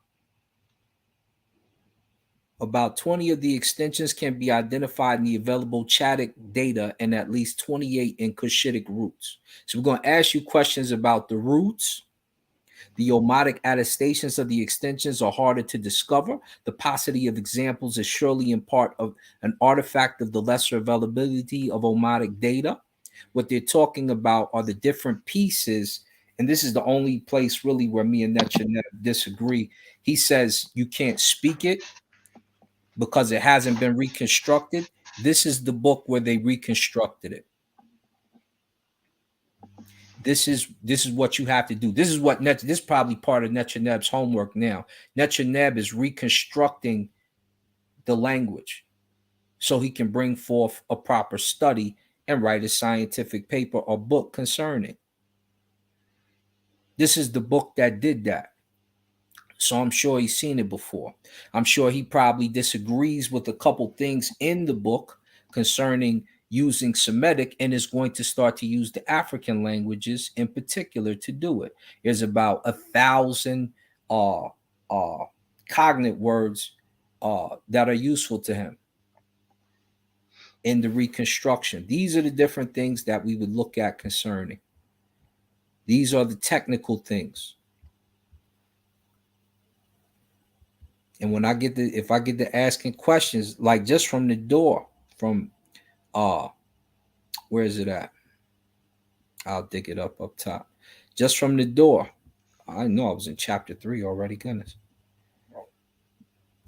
About 20 of the extensions can be identified in the available Chadic data and at least 28 in Cushitic roots. So we're going to ask you questions about the roots. The omotic attestations of the extensions are harder to discover. The paucity of examples is surely in part of an artifact of the lesser availability of omotic data. What they're talking about are the different pieces, and this is the only place really where me and Nechanev disagree. He says you can't speak it because it hasn't been reconstructed. This is the book where they reconstructed it. This is what you have to do. This is probably part of Nechaneb's homework now. Nechaneb is reconstructing the language so he can bring forth a proper study and write a scientific paper or book concerning. This is the book that did that. So I'm sure he's seen it before. I'm sure he probably disagrees with a couple things in the book concerning using Semitic and is going to start to use the African languages in particular to do it. There's about 1,000 cognate words that are useful to him in the reconstruction. These are the different things that we would look at concerning. These are the technical things. And when if I get to asking questions, like just from the door, from where is it at? I'll dig it up top. Just from the door. I know I was in chapter 3 already, goodness.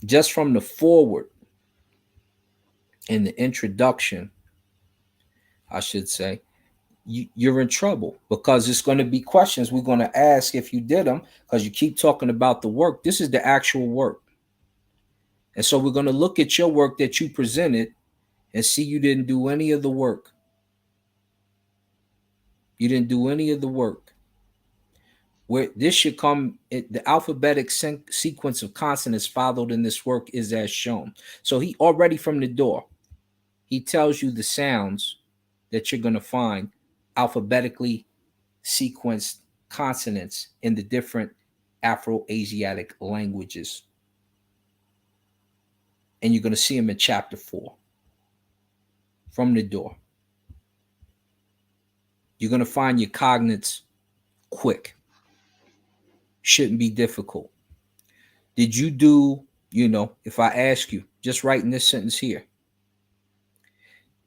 Just from the forward in the introduction, I should say, you're in trouble because it's going to be questions we're going to ask if you did them, because you keep talking about the work. This is the actual work. And so we're going to look at your work that you presented and see you didn't do any of the work. You didn't do any of the work. Where this should come, the alphabetic sequence of consonants followed in this work is as shown. So he already from the door, he tells you the sounds that you're going to find alphabetically sequenced consonants in the different Afro-Asiatic languages. And you're going to see them in chapter 4 from the door. You're going to find your cognates quick. Shouldn't be difficult. Did you do, if I ask you, just write in this sentence here,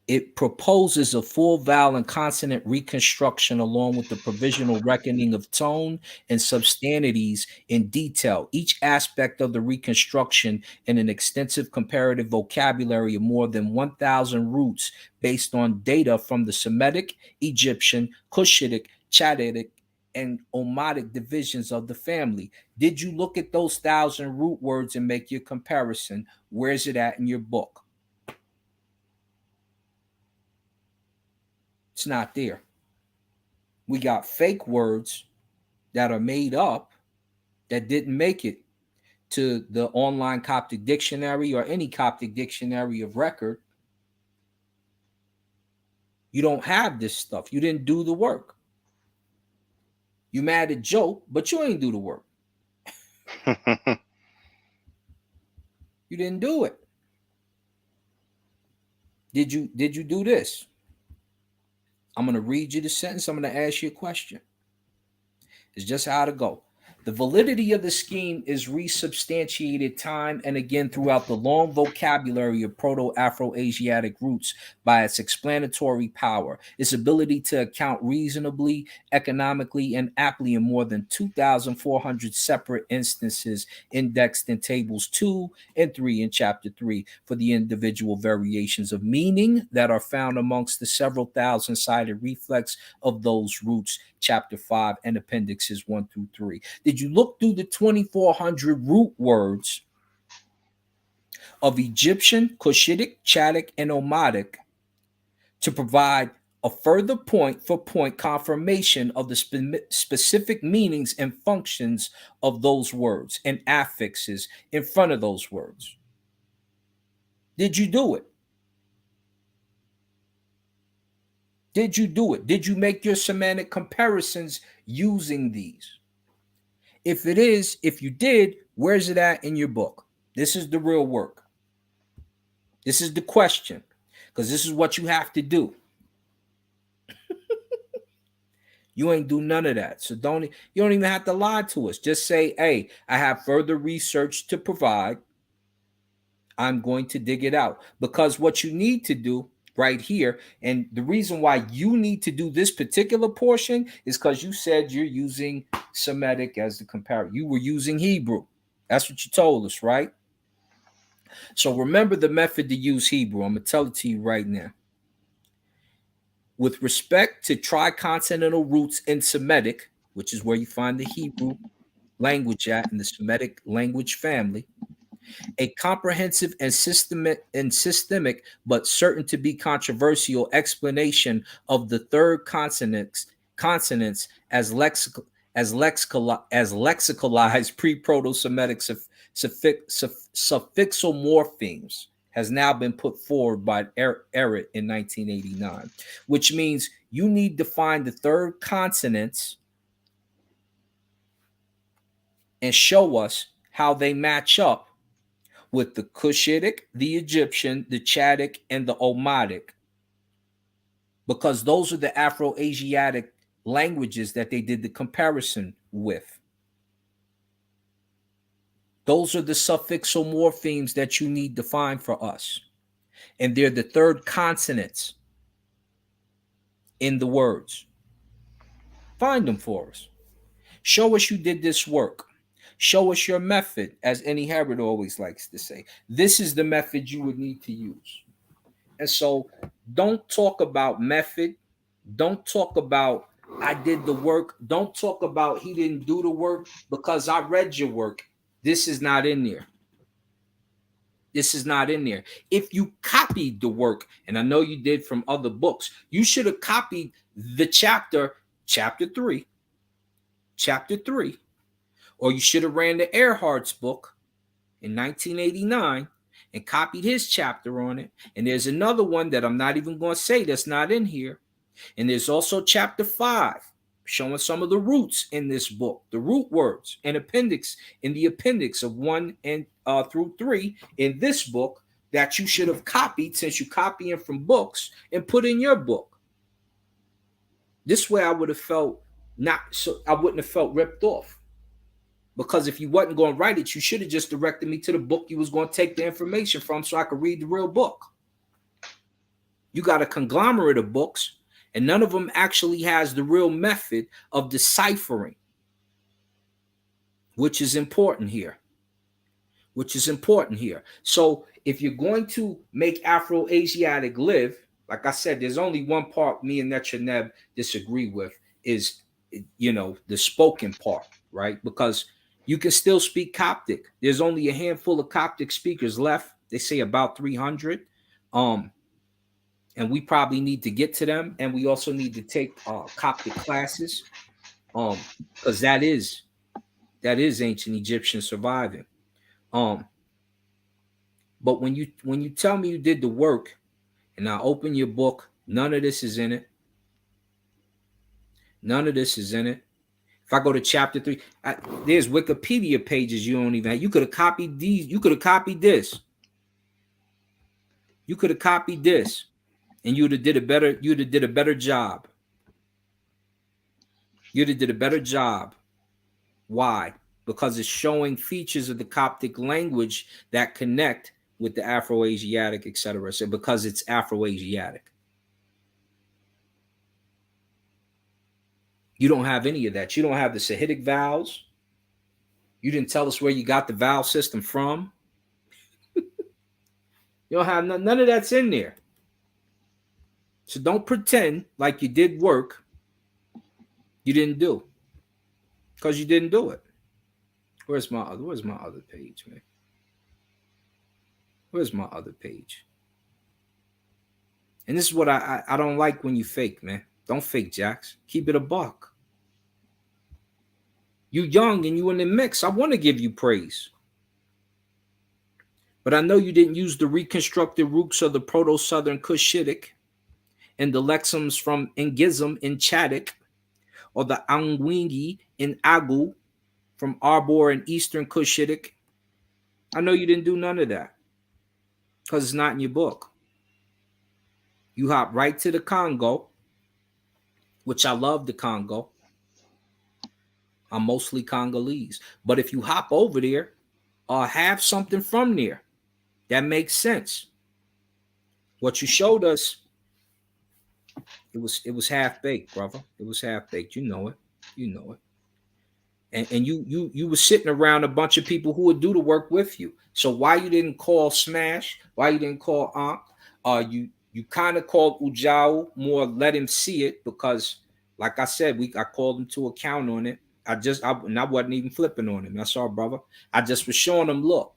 it proposes a full vowel and consonant reconstruction along with the provisional reckoning of tone and substantities in detail, each aspect of the reconstruction in an extensive comparative vocabulary of more than 1,000 roots based on data from the Semitic, Egyptian, Cushitic, Chadic, and Omotic divisions of the family. Did you look at those 1,000 root words and make your comparison? Where's it at in your book? It's not there. We got fake words that are made up that didn't make it to the online Coptic dictionary or any Coptic dictionary of record. You don't have this stuff. You didn't do the work. You mad at Joe, but you ain't do the work. You didn't do it. Did you do this? I'm going to read you the sentence. I'm going to ask you a question. It's just how to go. The validity of the scheme is resubstantiated time and again throughout the long vocabulary of Proto-Afro-Asiatic roots by its explanatory power, its ability to account reasonably, economically, and aptly in more than 2,400 separate instances indexed in tables 2 and 3 in chapter 3 for the individual variations of meaning that are found amongst the several thousand sided reflex of those roots, chapter 5 and appendixes 1 through 3. Did you look through the 2,400 root words of Egyptian, Cushitic, Chadic, and Omadic to provide a further point for point confirmation of the specific meanings and functions of those words and affixes in front of those words? Did you do it? Did you do it? Did you make your semantic comparisons using these? If you did, where's it at in your book? This is the real work. This is the question, because this is what you have to do. You ain't do none of that. So you don't even have to lie to us. Just say, hey, I have further research to provide. I'm going to dig it out. Because what you need to do right here, and the reason why you need to do this particular portion is because you said you're using Semitic as the comparator. You were using Hebrew. That's what you told us, right? So remember the method to use Hebrew. I'm going to tell it to you right now. With respect to triconsonantal roots in Semitic, which is where you find the Hebrew language at in the Semitic language family, a comprehensive and systemic, but certain to be controversial explanation of the third consonants as lexicalized pre-Proto-Semitic suffixal morphemes has now been put forward by Ehret in 1989, which means you need to find the third consonants and show us how they match up with the Cushitic, the Egyptian, the Chadic, and the Omadic, because those are the Afro-Asiatic languages that they did the comparison with. Those are the suffixal morphemes that you need to find for us. And they're the third consonants in the words. Find them for us. Show us you did this work. Show us your method, as Annie Harrod always likes to say. This is the method you would need to use. And so don't talk about method. Don't talk about I did the work. Don't talk about he didn't do the work because I read your work. This is not in there. This is not in there. If you copied the work, and I know you did from other books, you should have copied the chapter 3, or you should have ran the Earhart's book in 1989 and copied his chapter on it. And there's another one that I'm not even going to say that's not in here. And there's also chapter 5 showing some of the roots in this book, the root words and appendix in the appendix of 1 and through 3 in this book that you should have copied, since you copying from books, and put in your book. This way I would have felt I wouldn't have felt ripped off. Because if you wasn't going to write it, you should have just directed me to the book you was going to take the information from so I could read the real book. You got a conglomerate of books, and none of them actually has the real method of deciphering, which is important here. So if you're going to make Afro-Asiatic live, like I said, there's only one part me and Netchaneb disagree with is, the spoken part, right? Because you can still speak Coptic. There's only a handful of Coptic speakers left. They say about 300. And we probably need to get to them. And we also need to take Coptic classes, because that is ancient Egyptian surviving. But when you tell me you did the work, and I open your book, none of this is in it. If I go to chapter 3, there's Wikipedia pages you don't even have. You could have copied these. You could have copied this. You could have copied this, and you'd have did a better. You'd have did a better job. You'd have did a better job. Why? Because it's showing features of the Coptic language that connect with the Afro-Asiatic, etc. So because it's Afro-Asiatic. You don't have any of that. You don't have the Sahidic vowels. You didn't tell us where you got the vowel system from. You don't have none of that's in there. So don't pretend like you did work you didn't do, because you didn't do it. Where's my other page, man? Where's my other page? And this is what I don't like when you fake, man. Don't fake, Jax. Keep it a buck. You young and you in the mix. I want to give you praise. But I know you didn't use the reconstructed roots of the Proto-Southern Cushitic and the lexems from Ngizim in Chadic, or the Angwingi in Agu from Arbor and Eastern Cushitic. I know you didn't do none of that because it's not in your book. You hop right to the Congo, which I love the Congo. I'm mostly Congolese. But if you hop over there, have something from there that makes sense. What you showed us, it was half baked, brother. It was half baked. You know it. You know it. And you were sitting around a bunch of people who would do the work with you. So why you didn't call Smash? Why you didn't call Ankh? You kind of called Ujao more, let him see it, because like I said, I called him to account on it. I wasn't even flipping on him. That's all, brother. I just was showing him, look,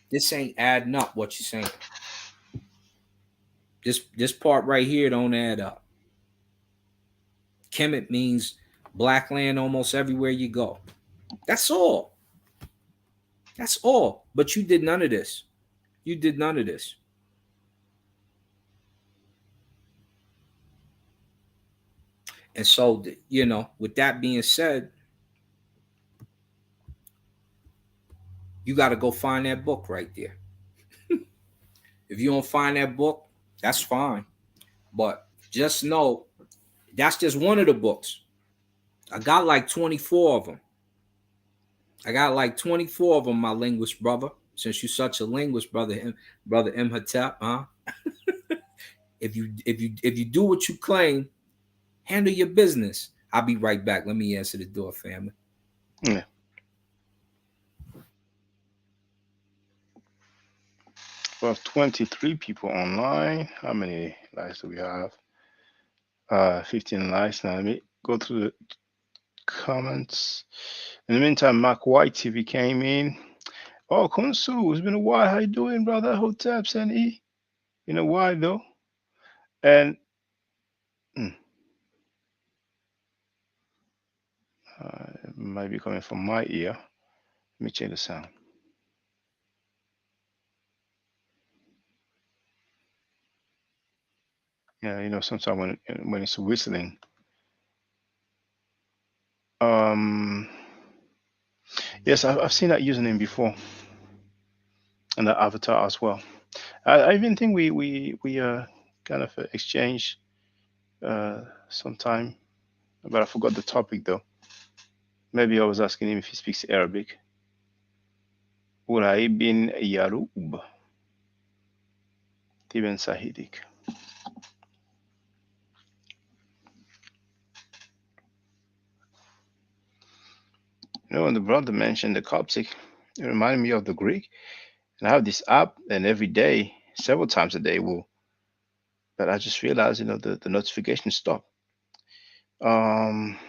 this ain't adding up what you're saying. This part right here don't add up. Kemet means black land almost everywhere you go. That's all. That's all. But you did none of this. You did none of this. And so, with that being said, you got to go find that book right there. If you don't find that book, that's fine. But just know that's just one of the books. I got like 24 of them. I got like 24 of them, my linguist brother. Since you're such a linguist, brother Imhotep, huh? If you do what you claim, handle your business. I'll be right back. Let me answer the door, family. Yeah. We have 23 people online. How many likes do we have? 15 likes. Now let me go through the comments. In the meantime, Mark White TV came in. Oh, Kunsu, it's been a while. How you doing, brother? Hotep, Sani. Been a while though. And it might be coming from my ear. Let me check the sound. Yeah, sometimes when it's whistling. Yes, I've seen that username before, and that avatar as well. I even think we kind of exchanged sometime, but I forgot the topic though. Maybe I was asking him if he speaks Arabic. Urai bin Yarub, Tiben Sahidik. When the brother mentioned the Coptic, it reminded me of the Greek. And I have this app, and every day, several times a day, but I just realized, the notification stopped. Um,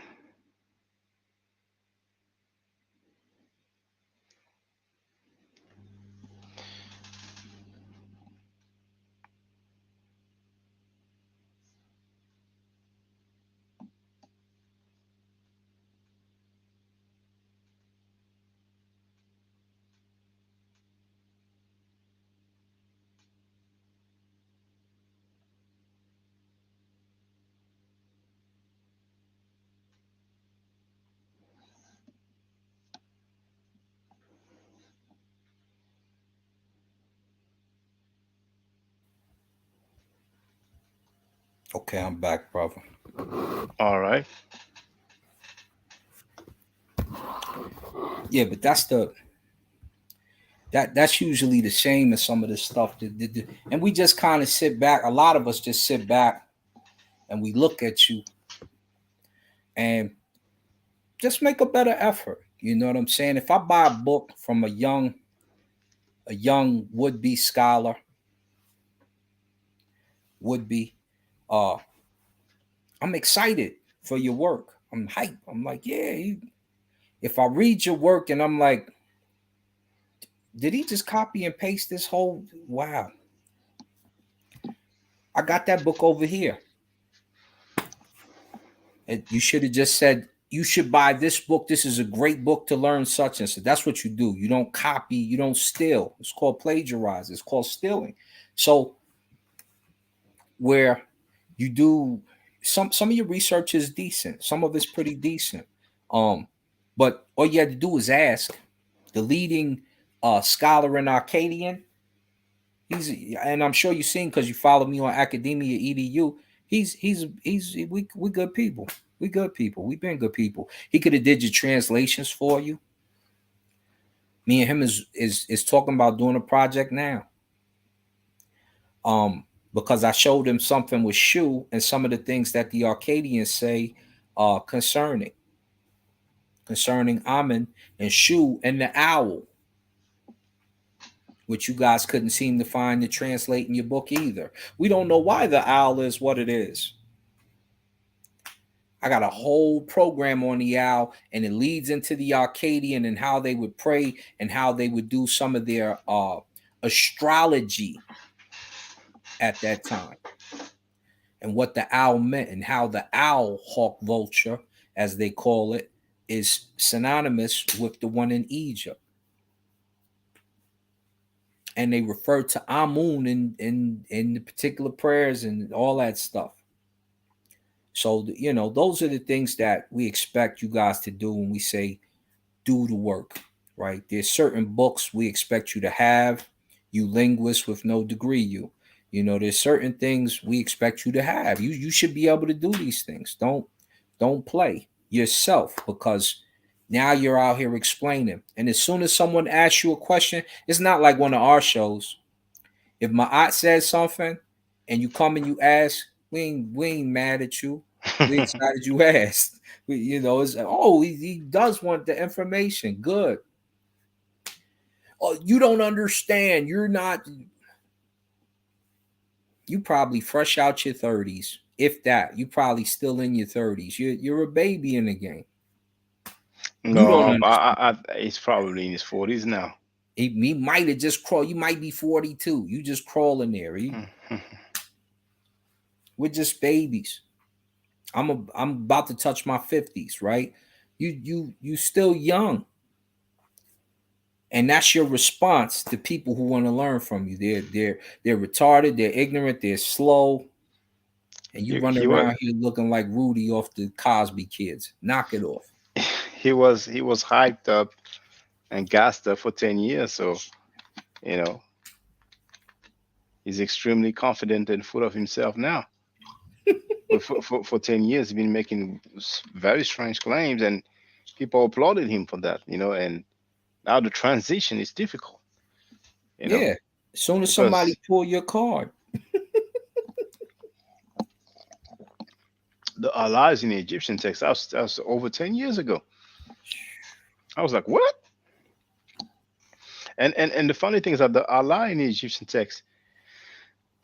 Okay, I'm back, brother. All right. Yeah, but that's usually the shame of some of this stuff. And we just kind of sit back. A lot of us just sit back and we look at you and just make a better effort. You know what I'm saying? If I buy a book from a young would-be scholar, would be, uh, I'm excited for your work. I'm hyped. I'm like, yeah. If I read your work and I'm like, did he just copy and paste this whole? Wow, I got that book over here. And you should have just said, you should buy this book. This is a great book to learn such and such. That's what you do. You don't copy, you don't steal. It's called plagiarize. It's called stealing. So where you do some of your research is decent. Some of it's pretty decent. But all you had to do is ask. The leading scholar in Arcadian, he's and I'm sure you've seen because you follow me on Academia EDU. We good people. We good people. We've been good people. He could have did your translations for you. Me and him is talking about doing a project now. Because I showed him something with Shu and some of the things that the Arcadians say concerning Amen and Shu and the owl, which you guys couldn't seem to find to translate in your book either. We don't know why the owl is what it is. I got a whole program on the owl, and it leads into the Arcadian and how they would pray and how they would do some of their astrology at that time, and what the owl meant, and how the owl, hawk vulture, as they call it, is synonymous with the one in Egypt. And they refer to Amun in the particular prayers and all that stuff. So, those are the things that we expect you guys to do when we say do the work, right? There's certain books we expect you to have, you linguists with no degree, there's certain things we expect you to have. You should be able to do these things. Don't play yourself, because now you're out here explaining. And as soon as someone asks you a question, it's not like one of our shows. If my aunt says something and you come and you ask, we ain't mad at you. We excited you asked. It's he does want the information. Good. Oh, you don't understand. You probably fresh out your 30s. If that, you probably still in your 30s. You're a baby in the game. You don't No, understand. he's probably in his 40s now. He might have just crawled. You might be 42. You just crawling there. We're just babies. I'm about to touch my 50s, right? You still young. And that's your response to people who want to learn from you. They're retarded, they're ignorant, they're slow, and you run He was around here looking like Rudy off the Cosby Kids. Knock it off. he was hyped up and gassed up for 10 years, so you know he's extremely confident and full of himself now. But for 10 years he's been making very strange claims, and people applauded him for that, and now the transition is difficult, you know Yeah. As soon as somebody because pull your card. the allies in the Egyptian text, that was over 10 years ago. I was like, what? And the funny thing is that the ally in the Egyptian text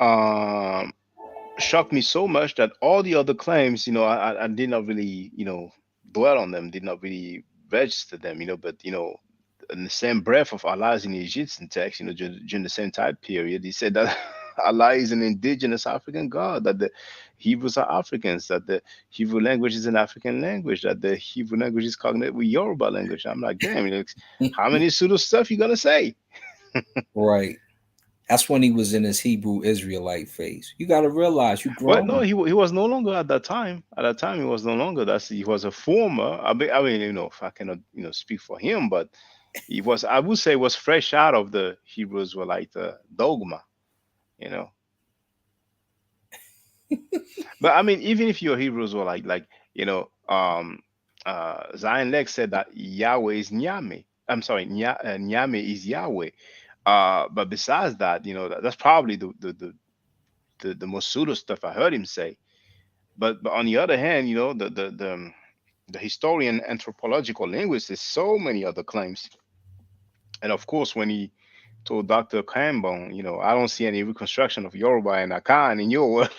um shocked me so much that all the other claims, I did not really, dwell on them, did not really register them, but in the same breath of Allah in the Egyptian text, during the same time period, he said that Allah is an indigenous African God, that the Hebrews are Africans, that the Hebrew language is an African language, that the Hebrew language is connected with Yoruba language. I'm like, damn, how many pseudo stuff you gonna say? Right. That's when he was in his Hebrew Israelite phase. You got to realize you Well, no, grown. he was no longer at that time. At that time, he was no longer. He was a former. I mean, if I cannot, speak for him, but he was. I would say was fresh out of the Hebrew Israelite dogma. You know. But I mean, even if your Hebrews were like Zion Lex said that Yahweh is Nyame. I'm sorry, Nyame is Yahweh. But besides that, that's probably the most pseudo stuff I heard him say. But on the other hand, the historian anthropological linguist is so many other claims. And of course, when he told Dr. Kambon, I don't see any reconstruction of Yoruba and Akan in your work.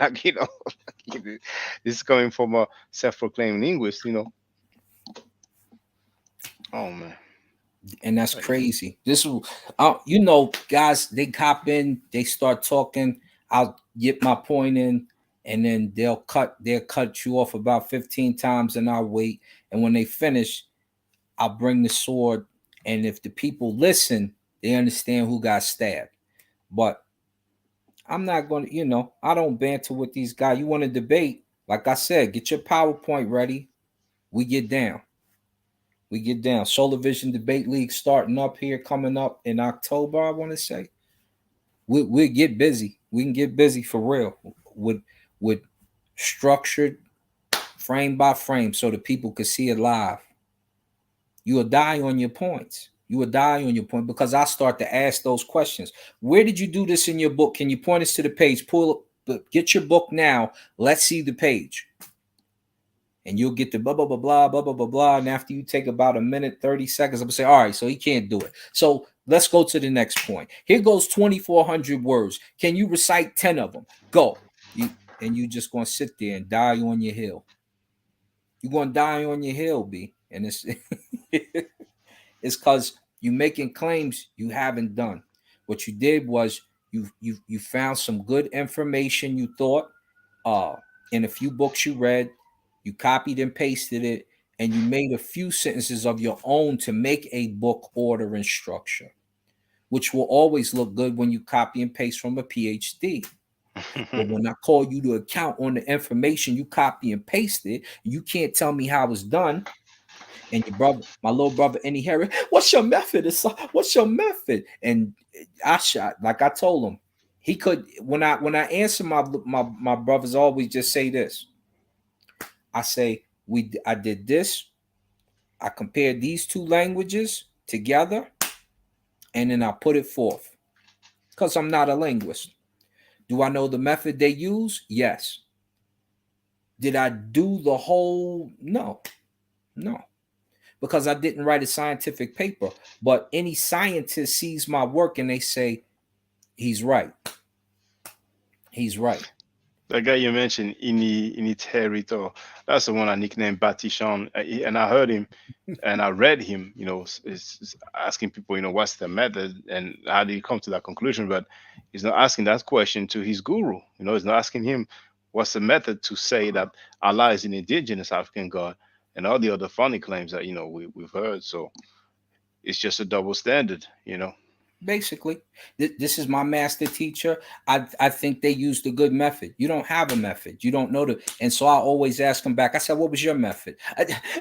This is coming from a self-proclaimed linguist. Oh man. And that's Like, crazy. This is, guys, they cop in, they start talking. I'll get my point in, and then they'll cut you off about 15 times, and I'll wait. And when they finish, I'll bring the sword. And if the people listen, they understand who got stabbed. But I'm not going to, I don't banter with these guys. You want to debate? Like I said, get your PowerPoint ready. We get down. Solar Vision Debate League starting up here, coming up in October, I want to say. We'll get busy. We can get busy for real with structured frame by frame so the people can see it live. You will die on your points. Because I start to ask those questions. Where did you do this in your book? Can you point us to the page? Get your book now. Let's see the page. And you'll get the blah, blah, blah, blah, blah, blah, blah, blah. And after you take about a minute, 30 seconds, I'm going to say, all right, so he can't do it. So let's go to the next point. Here goes 2,400 words. Can you recite 10 of them? Go. And you just going to sit there and die on your hill. You're going to die on your hill, B. And it's it's because you're making claims you haven't done. What you did was you found some good information you thought in a few books you read. You copied and pasted it, and you made a few sentences of your own to make a book order and structure, which will always look good when you copy and paste from a PhD. But when I call you to account on the information you copy and pasted, you can't tell me how it's done. And your brother, my little brother, Andy Harry, what's your method? What's your method? And I shot, like I told him, he could. When I answer my brothers always just say this. I say, I did this. I compared these two languages together, and then I put it forth. Because I'm not a linguist. Do I know the method they use? Yes. Did I do the whole? No. Because I didn't write a scientific paper. But any scientist sees my work and they say, he's right. That guy you mentioned, Ini Terito, that's the one I nicknamed Batishon. And I heard him and I read him, is asking people, what's the method and how do you come to that conclusion? But he's not asking that question to his guru. He's not asking him what's the method to say that Allah is an indigenous African God and all the other funny claims that, we've heard. So it's just a double standard. Basically, this is my master teacher. I think they used a good method. You don't have a method. You don't know and so I always ask them back. I said, what was your method?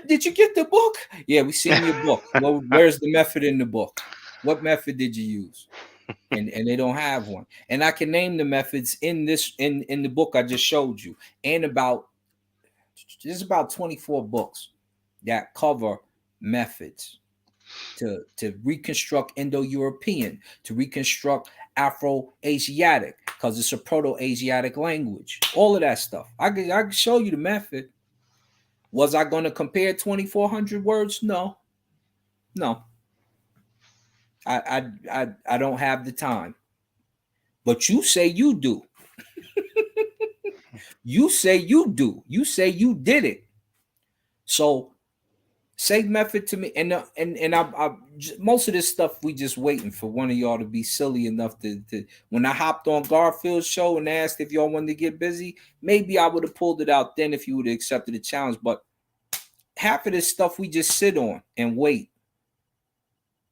Did you get the book? Yeah, we seen your book. Well, where's the method in the book? What method did you use? And they don't have one. And I can name the methods in the book I just showed you. And there's about 24 books that cover methods. To reconstruct Indo-European, to reconstruct Afro-Asiatic, because it's a Proto-Asiatic language. All of that stuff. I can show you the method. Was I going to compare 2,400 words? No. I don't have the time. But you say you do. You say you do. You say you did it. So say method to me, and I most of this stuff we just waiting for one of y'all to be silly enough to when I hopped on Garfield's show and asked if y'all wanted to get busy, maybe I would have pulled it out then if you would have accepted the challenge. But half of this stuff we just sit on and wait.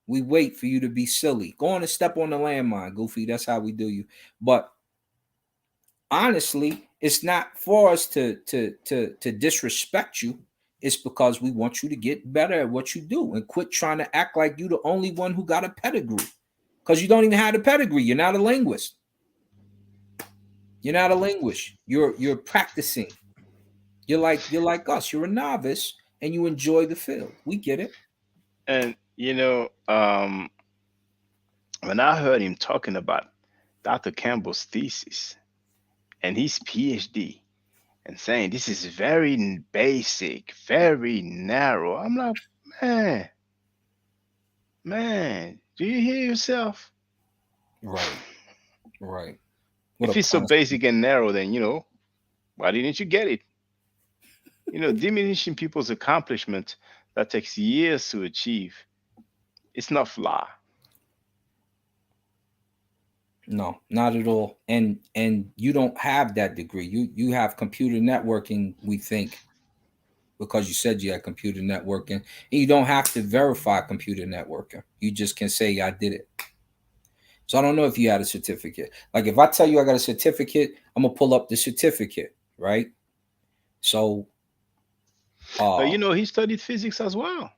We wait for you to be silly. Go on and step on the landmine, Goofy. That's how we do you. But honestly, it's not for us to disrespect you. It's because we want you to get better at what you do and quit trying to act like you're the only one who got a pedigree. Because you don't even have a pedigree. You're not a linguist. You're not a linguist. You're practicing. You're like us. You're a novice and you enjoy the field. We get it. And when I heard him talking about Dr. Campbell's thesis and his PhD and saying this is very basic, very narrow, I'm like, man, man, do you hear yourself? Right. Right. What a If it's so punishment. basic and narrow, then why didn't you get it? Diminishing people's accomplishment that takes years to achieve. It's not flaw. No, not at all. And you don't have that degree. You have computer networking, we think, because you said you had computer networking. And you don't have to verify computer networking. You just can say I did it. So I don't know if you had a certificate. Like if I tell you I got a certificate, I'm gonna pull up the certificate, right? So He studied physics as well.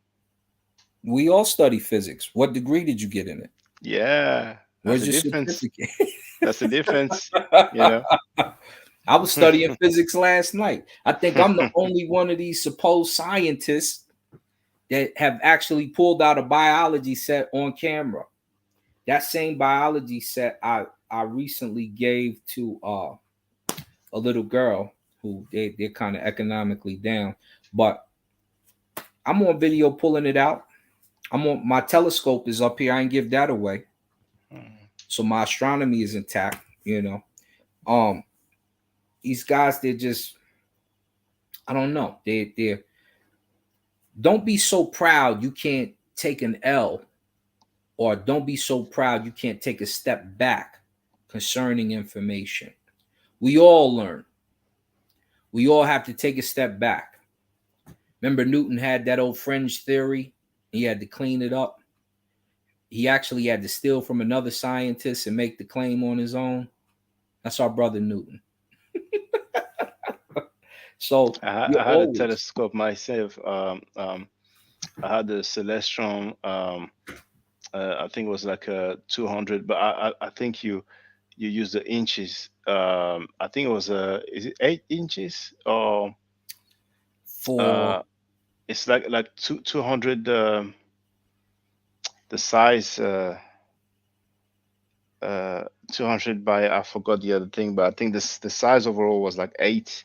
we all study physics. What degree did you get in it? Yeah, that's Where's the your difference. certificate? That's the difference. You know. I was studying physics last night. I think I'm the only one of these supposed scientists that have actually pulled out a biology set on camera. That same biology set I recently gave to a little girl who they're kind of economically down, but I'm on video pulling it out. I'm on my telescope is up here. I ain't give that away, so my astronomy is intact. Um, these guys they're just I don't know they don't be so proud you can't take an L, or don't be so proud you can't take a step back concerning information. We all learn. We all have to take a step back. Remember, Newton had that old fringe theory. He had to clean it up. He actually had to steal from another scientist and make the claim on his own. That's our brother Newton. So you I had a always telescope myself. I had the Celestron. I think it was like a 200, but I think you use the inches. I think it was is it 8 inches or for uh, it's like 200. The size 200 by I forgot the other thing, but I think the size overall was like 8.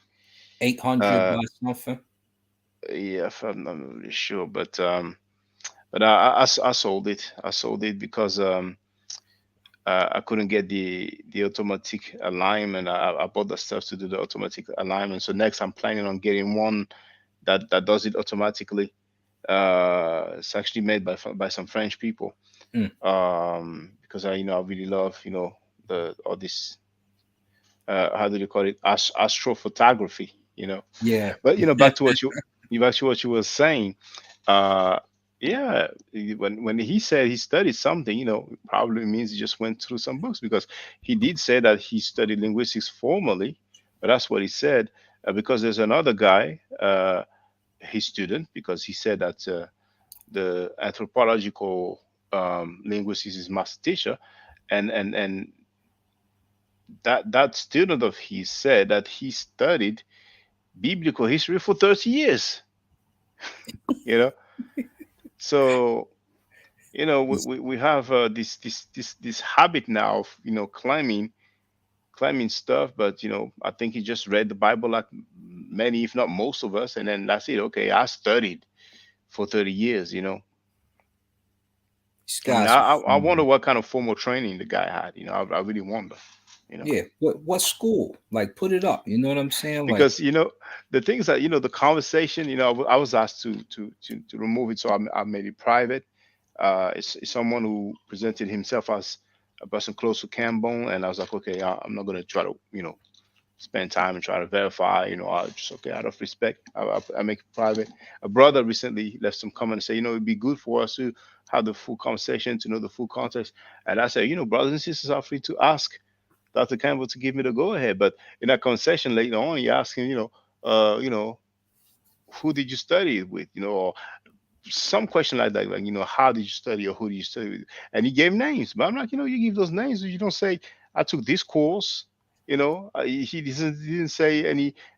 800 Uh, by something. yeah, if I'm not really sure, but I sold it. I sold it because I couldn't get the automatic alignment. I bought the stuff to do the automatic alignment. So next, I'm planning on getting one that does it automatically. It's actually made by some French people. Mm, Because I really love the all this how do you call it, astrophotography. yeah. But back to what you were saying. Uh, yeah, when he said he studied something, it probably means he just went through some books, because he did say that he studied linguistics formally, but that's what he said. Because there's another guy, his student, because he said that the anthropological linguist is his master teacher, and that student of his said that he studied biblical history for 30 years. you know so we have this habit now of claiming stuff, but I think he just read the Bible like many, if not most of us, and then that's it. Okay, I studied for 30 years. These I mean, guys are I wonder funny. what kind of formal training the guy had. I really wonder. You know, Yeah. What school? Like put it up. You know what I'm saying? Like because the things that the conversation. I was asked to remove it, so I made it private. It's someone who presented himself as a person close to Campbell, and I was like, okay, I'm not gonna try to spend time and try to verify. I just, okay, out of respect, I make it private. A brother recently left some comment and say, it'd be good for us to have the full conversation, to know the full context. And I said, brothers and sisters are free to ask Dr. Campbell to give me the go ahead. But in that conversation later on, you ask him, who did you study with, or some question like that, like, how did you study, or who did you study with? And he gave names. But I'm like, you give those names, you don't say, I took this course, He didn't say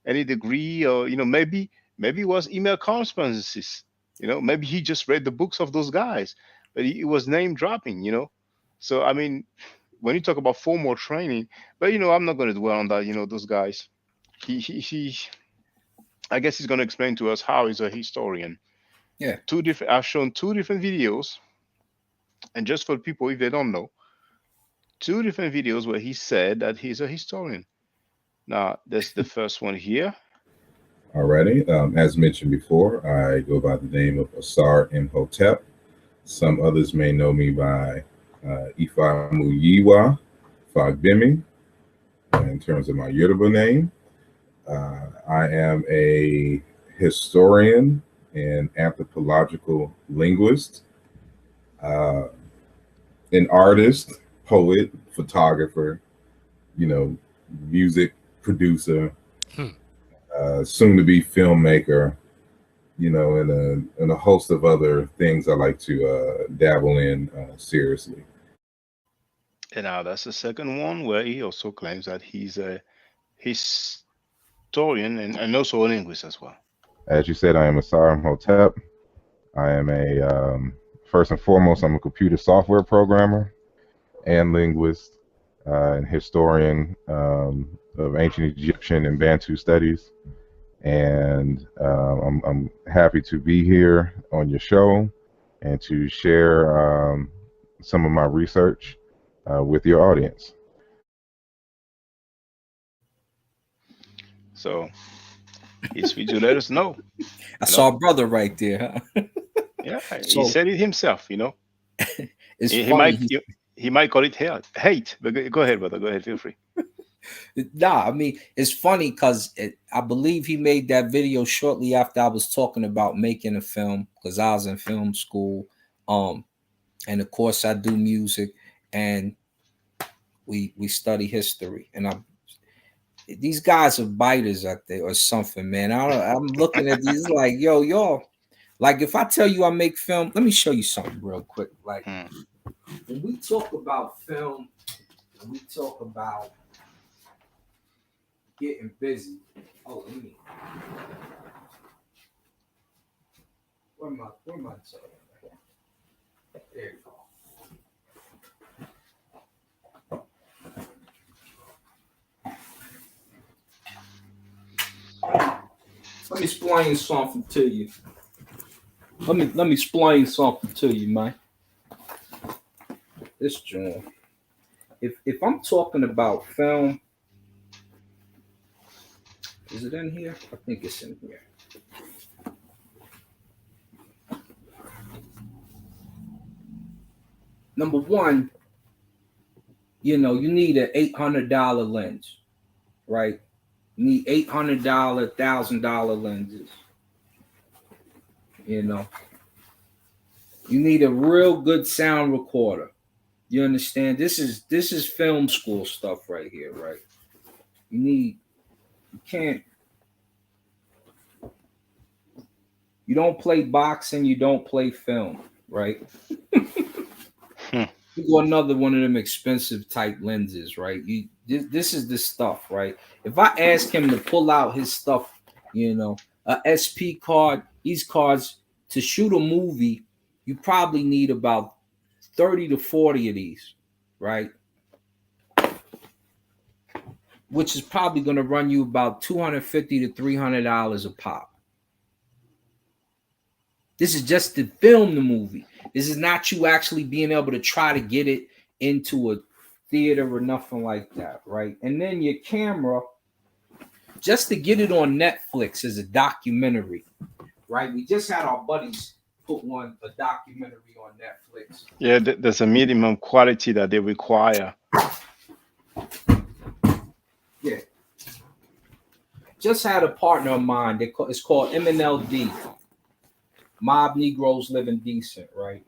any degree, or maybe it was email correspondences. Maybe he just read the books of those guys, but he was name dropping. So I mean, when you talk about formal training, but I'm not going to dwell on that. Those guys. He I guess he's going to explain to us how he's a historian. Yeah. I've shown two different videos, and just for people if they don't know, two different videos where he said that he's a historian. Now, there's the first one here. Alrighty. As mentioned before, I go by the name of Asar Imhotep. Some others may know me by Ifamu Yiwa Fagbimi in terms of my Yoruba name. I am a historian and anthropological linguist, an artist, poet, photographer, music producer, soon to be filmmaker, and a host of other things I like to dabble in seriously. And now that's the second one where he also claims that he's a historian and also a linguist as well. As you said, I am Asar Imhotep. I am first and foremost, I'm a computer software programmer and linguist and historian of ancient Egyptian and Bantu studies. And I'm happy to be here on your show and to share some of my research with your audience. So he's free to let us know. I saw a brother right there. Huh? Yeah, he said it himself. It's he funny. He might call it hate. But go ahead, brother. Go ahead. Feel free. Nah, I mean, it's funny because I believe he made that video shortly after I was talking about making a film, because I was in film school. And of course I do music, and we study history. And these guys are biters out there or something, man. I'm looking at these like, yo, y'all. Like, if I tell you I make film, let me show you something real quick. Like, when we talk about film, and we talk about getting busy. Oh, let me. Where am I talking about? There you go. Let me explain something to you. Let me explain something to you, man. This joint. If I'm talking about film, is it in here? I think it's in here. Number one, you need an $800 lens, right? You need $800, $1,000 lenses. You need a real good sound recorder. You understand? This is film school stuff right here, right? You don't play boxing, you don't play film, right? You go another one of them expensive type lenses, right? This is the stuff, right? If I ask him to pull out his stuff, a SP card, these cards to shoot a movie, you probably need about 30 to 40 of these, right? Which is probably going to run you about $250 to $300 a pop. This is just to film the movie. This is not you actually being able to try to get it into a theater or nothing like that, right? And then your camera, just to get it on Netflix is a documentary, right? We just had our buddies put a documentary on Netflix. Yeah, there's a minimum quality that they require. Yeah. Just had a partner of mine. It's called MNLD. Mob Negroes Living Decent, right?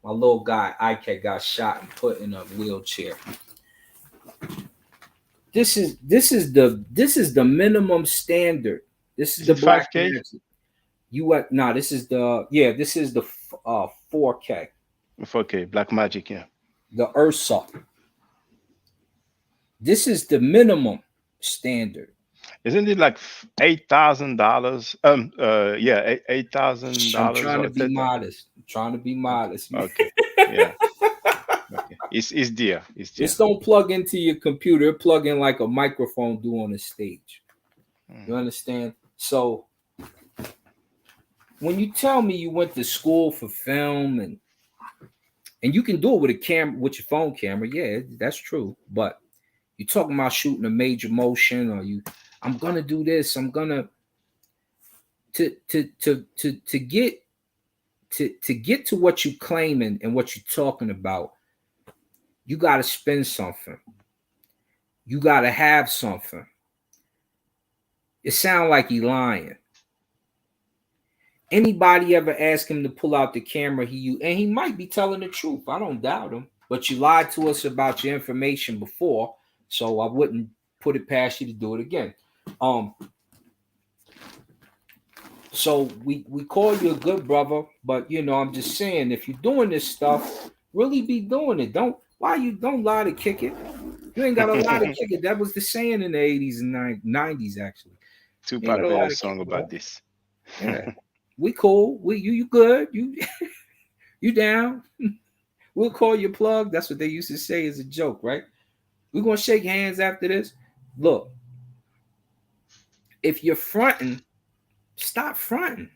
My little guy, Ike, got shot and put in a wheelchair. This is the minimum standard. This is the Black 5K. This is the 4K. 4K Black Magic, yeah. The Ursa. This is the minimum standard. Isn't it like $8,000? Yeah, $8,000 I'm trying to or be 10,000. modest. I'm trying to be modest. Okay. Yeah. Okay. It's dear. It's dear. Just don't plug into your computer. Plug in like a microphone do on a stage. You understand? So when you tell me you went to school for film and you can do it with a camera, with your phone camera, yeah, that's true. But you're talking about shooting a major motion, or I'm gonna do this. I'm gonna to get to what you claiming and what you're talking about. You got to spend something. You got to have something. It sounds like he lying. Anybody ever ask him to pull out the camera and he might be telling the truth. I don't doubt him. But you lied to us about your information before, so I wouldn't put it past you to do it again. So we call you a good brother, but I'm just saying, if you're doing this stuff, really be doing it. Don't lie to kick it. You ain't got a lie to kick it. That was the saying in the 80s and 90s, actually. Tupac had a song about this. Yeah. We cool. You good. You down. We'll call you plug. That's what they used to say as a joke, right? We're gonna shake hands after this. Look, if you're fronting, stop fronting.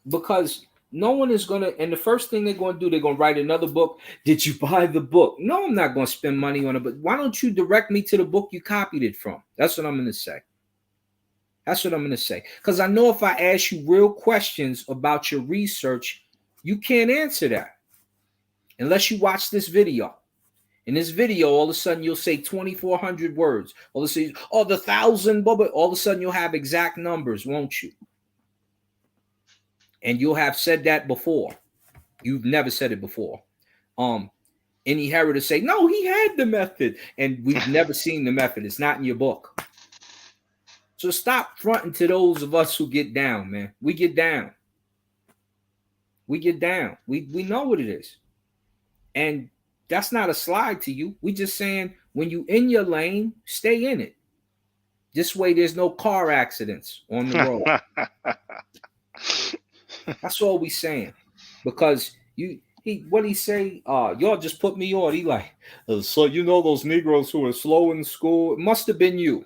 Because no one is gonna, and the first thing they're gonna do, they're gonna write another book. Did you buy the book? No, I'm not gonna spend money on it, but why don't you direct me to the book you copied it from? That's what I'm gonna say. That's what I'm going to say. Because I know if I ask you real questions about your research, you can't answer that unless you watch this video. In this video, all of a sudden, you'll say 2,400 words. All of a sudden, the 1,000, blah. All of a sudden, you'll have exact numbers, won't you? And you'll have said that before. You've never said it before. Any Herod to say, no, he had the method. And we've never seen the method. It's not in your book. So stop fronting to those of us who get down, man. We get down. We get down. We know what it is. And that's not a slide to you. We just saying when you in your lane, stay in it. This way there's no car accidents on the road. That's all we saying. Because what he say? Y'all just put me on. He like, so those Negroes who are slow in school, it must have been you.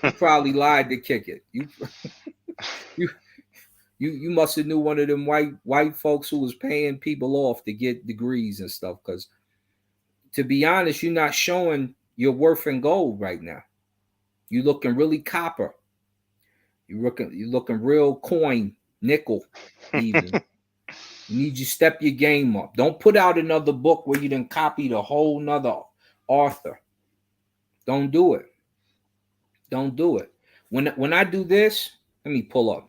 You probably lied to kick it. You must have knew one of them white folks who was paying people off to get degrees and stuff. Because to be honest, you're not showing your worth in gold right now. You looking really copper. You looking real coin, nickel, even. You need to step your game up. Don't put out another book where you done copied a whole nother author. Don't do it. Don't do it. When I do this, let me pull up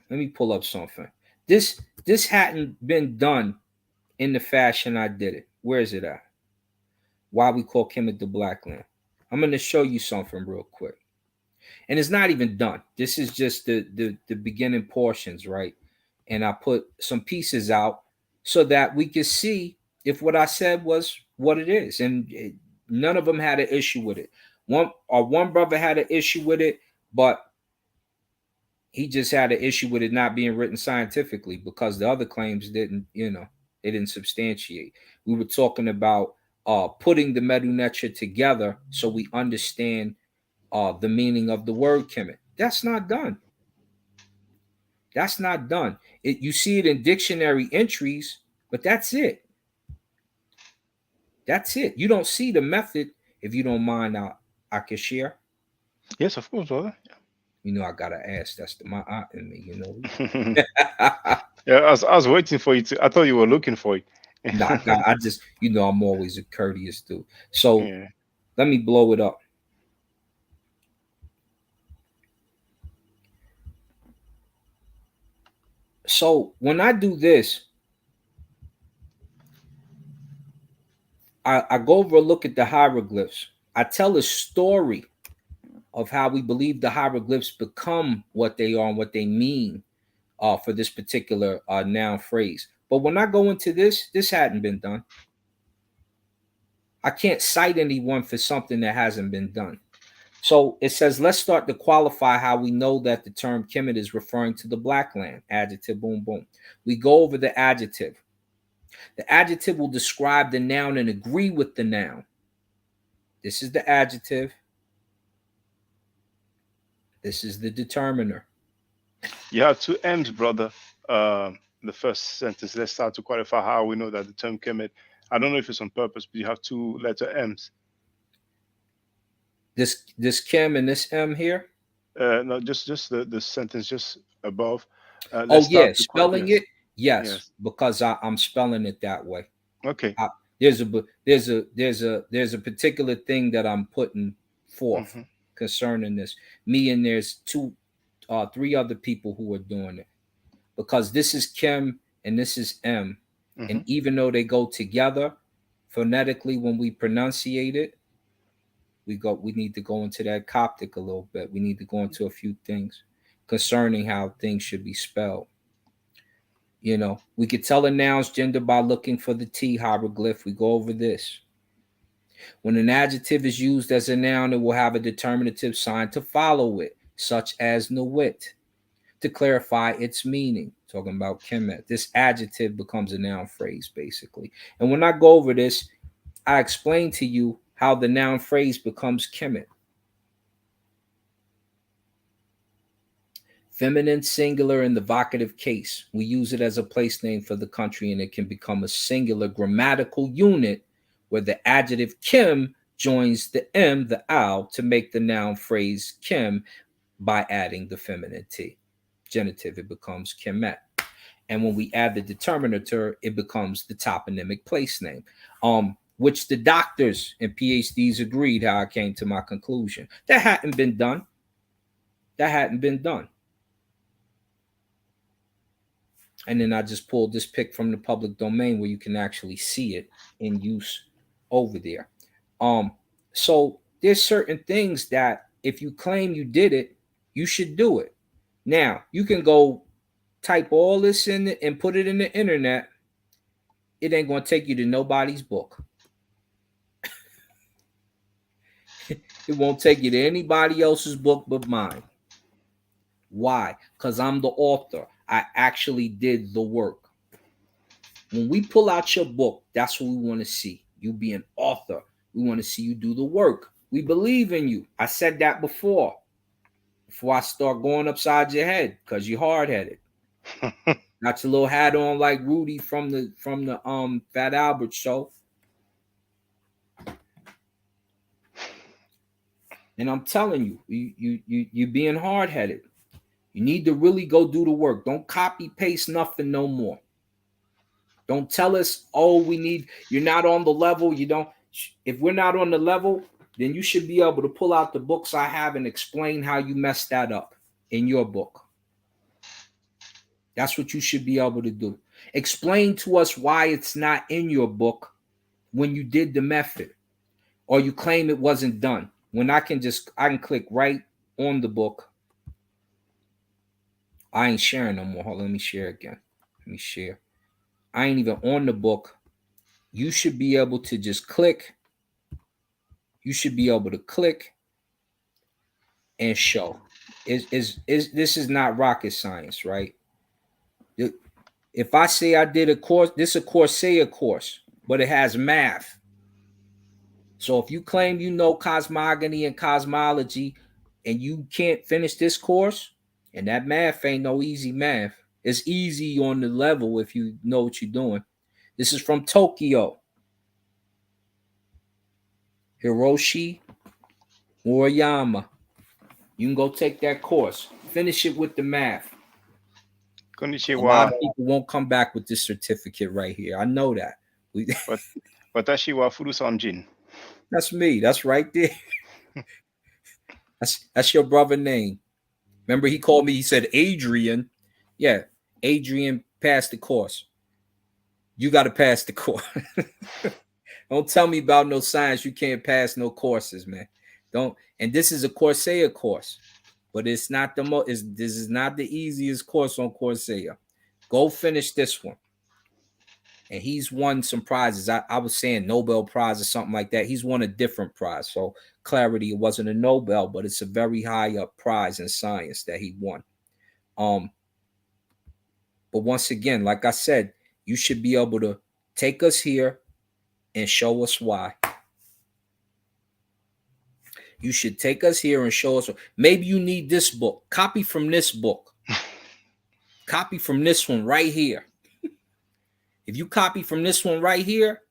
something. This hadn't been done in the fashion I did it. Where is it at? Why we call Kemet the Black Land. I'm going to show you something real quick. And it's not even done. This is just the beginning portions, right? And I put some pieces out so that we could see if what I said was what it is. And none of them had an issue with it. One brother had an issue with it, but he just had an issue with it not being written scientifically because the other claims didn't, they didn't substantiate. We were talking about putting the Medu Neter together so we understand the meaning of the word Kemet. That's not done. That's not done. You see it in dictionary entries, but that's it. That's it. You don't see the method. If you don't mind, I can share. Yes, of course, brother. I gotta ask. That's my aunt in me, Yeah, I was waiting for you to. I thought you were looking for it. Nah, I just, I'm always a courteous dude. So Let me blow it up. So when I do this, I go over a look at the hieroglyphs. I tell a story of how we believe the hieroglyphs become what they are and what they mean for this particular noun phrase. But when I go into this hadn't been done. I can't cite anyone for something that hasn't been done. So it says, let's start to qualify how we know that the term Kemet is referring to the black land. Adjective, boom, boom. We go over the adjective. The adjective will describe the noun and agree with the noun. This is the adjective. This is the determiner. You have two M's, brother. The first sentence. Let's start to qualify how we know that the term Kemet. I don't know if it's on purpose, but you have two letter M's. This Kim and this M here. No, just the sentence just above. Oh yeah, spelling yes. it. Yes, because I'm spelling it that way. Okay. There's a particular thing that I'm putting forth concerning this. Me and there's three other people who are doing it, because this is Kim and this is M, and even though they go together phonetically when we pronunciate it, we need to go into that Coptic a little bit. We need to go into a few things concerning how things should be spelled. You know, we could tell a noun's gender by looking for the T hieroglyph. We go over this. When an adjective is used as a noun, it will have a determinative sign to follow it, such as Nuit, to clarify its meaning. Talking about Kemet. This adjective becomes a noun phrase, basically. And when I go over this, I explain to you how the noun phrase becomes Kemet. Feminine singular in the vocative case. We use it as a place name for the country, and it can become a singular grammatical unit where the adjective Kim joins the M, the ow, to make the noun phrase Kim by adding the feminine T. Genitive, it becomes Kemet. And when we add the determinator, it becomes the toponymic place name, which the doctors and PhDs agreed how I came to my conclusion. That hadn't been done. And then I just pulled this pic from the public domain where you can actually see it in use over there. So there's certain things that if you claim you did it, you should do it. Now, you can go type all this in and put it in the internet. It ain't going to take you to nobody's book. It won't take you to anybody else's book but mine. Why? Because I'm the author. I actually did the work. When we pull out your book, that's what we want to see. You be an author. We want to see you do the work. We believe in you. I said that before I start going upside your head, because you're hard-headed. Got your little hat on like Rudy from the Fat Albert show. And I'm telling you, you're being hard-headed. You need to really go do the work. Don't copy paste nothing no more. Don't tell us, oh, you're not on the level. If we're not on the level, then you should be able to pull out the books I have and explain how you messed that up in your book. That's what you should be able to do. Explain to us why it's not in your book when you did the method, or you claim it wasn't done. When I can click right on the book. I ain't sharing no more. Hold on, let me share again. Let me share. I ain't even on the book. You should be able to just click. You should be able to click and show. This is not rocket science, right? If I say I did a course, this is a Coursera course, but it has math. So if you claim you know cosmogony and cosmology and you can't finish this course, and that math ain't no easy math. It's easy on the level if you know what you're doing. This is from Tokyo. Hiroshi Murayama. You can go take that course. Finish it with the math. Konnichiwa. A lot of people won't come back with this certificate right here. I know that. Watashi wa Furusanjin. That's me. That's right there. That's your brother name. Remember, he called me. He said Adrian. Yeah, Adrian passed the course. You got to pass the course. Don't tell me about no science. You can't pass no courses, man. Don't. And this is a Coursera course, but it's not the most. This is not the easiest course on Coursera. Go finish this one. and he's won some prizes. I was saying Nobel Prize or something like that. He's won a different prize. So clarity, it wasn't a Nobel, but it's a very high up prize in science that he won. But once again, like I said, you should be able to take us here and show us why. You should take us here and show us. Maybe you need this book. Copy from this book. Copy from this one right here. If you copy from this one right here,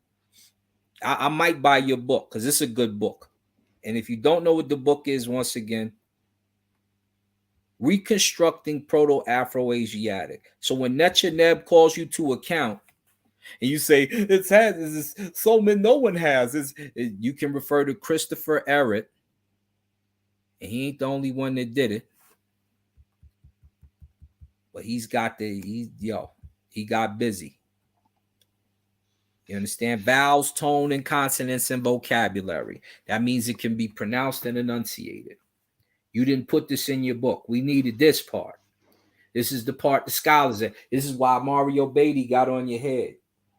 I might buy your book because it's a good book. And if you don't know what the book is, once again, Reconstructing Proto-Afro-Asiatic. So when Netanyahu calls you to account and you say, it's so many, no one has, you can refer to Christopher Ehret. And he ain't the only one that did it. But he got busy. You understand? Vowels, tone, and consonants and vocabulary. That means it can be pronounced and enunciated. You didn't put this in your book. We needed this part. This is the part the scholars at. This is why Mario Beatty got on your head.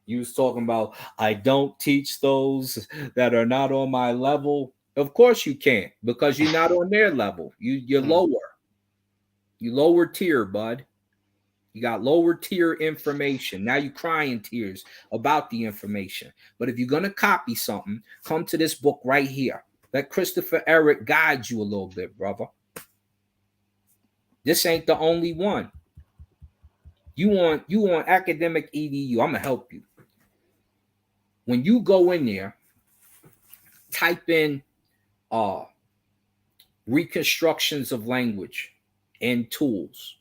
You was talking about, I don't teach those that are not on my level. Of course you can't, because you're not on their level. You're lower. You lower tier, bud. You got lower tier information. Now you crying tears about the information. But if you're going to copy something, come to this book right here. Let Christopher Ehret guide you a little bit, brother. This ain't the only one. You want academic EDU. I'm going to help you. When you go in there, type in reconstructions of language and tools.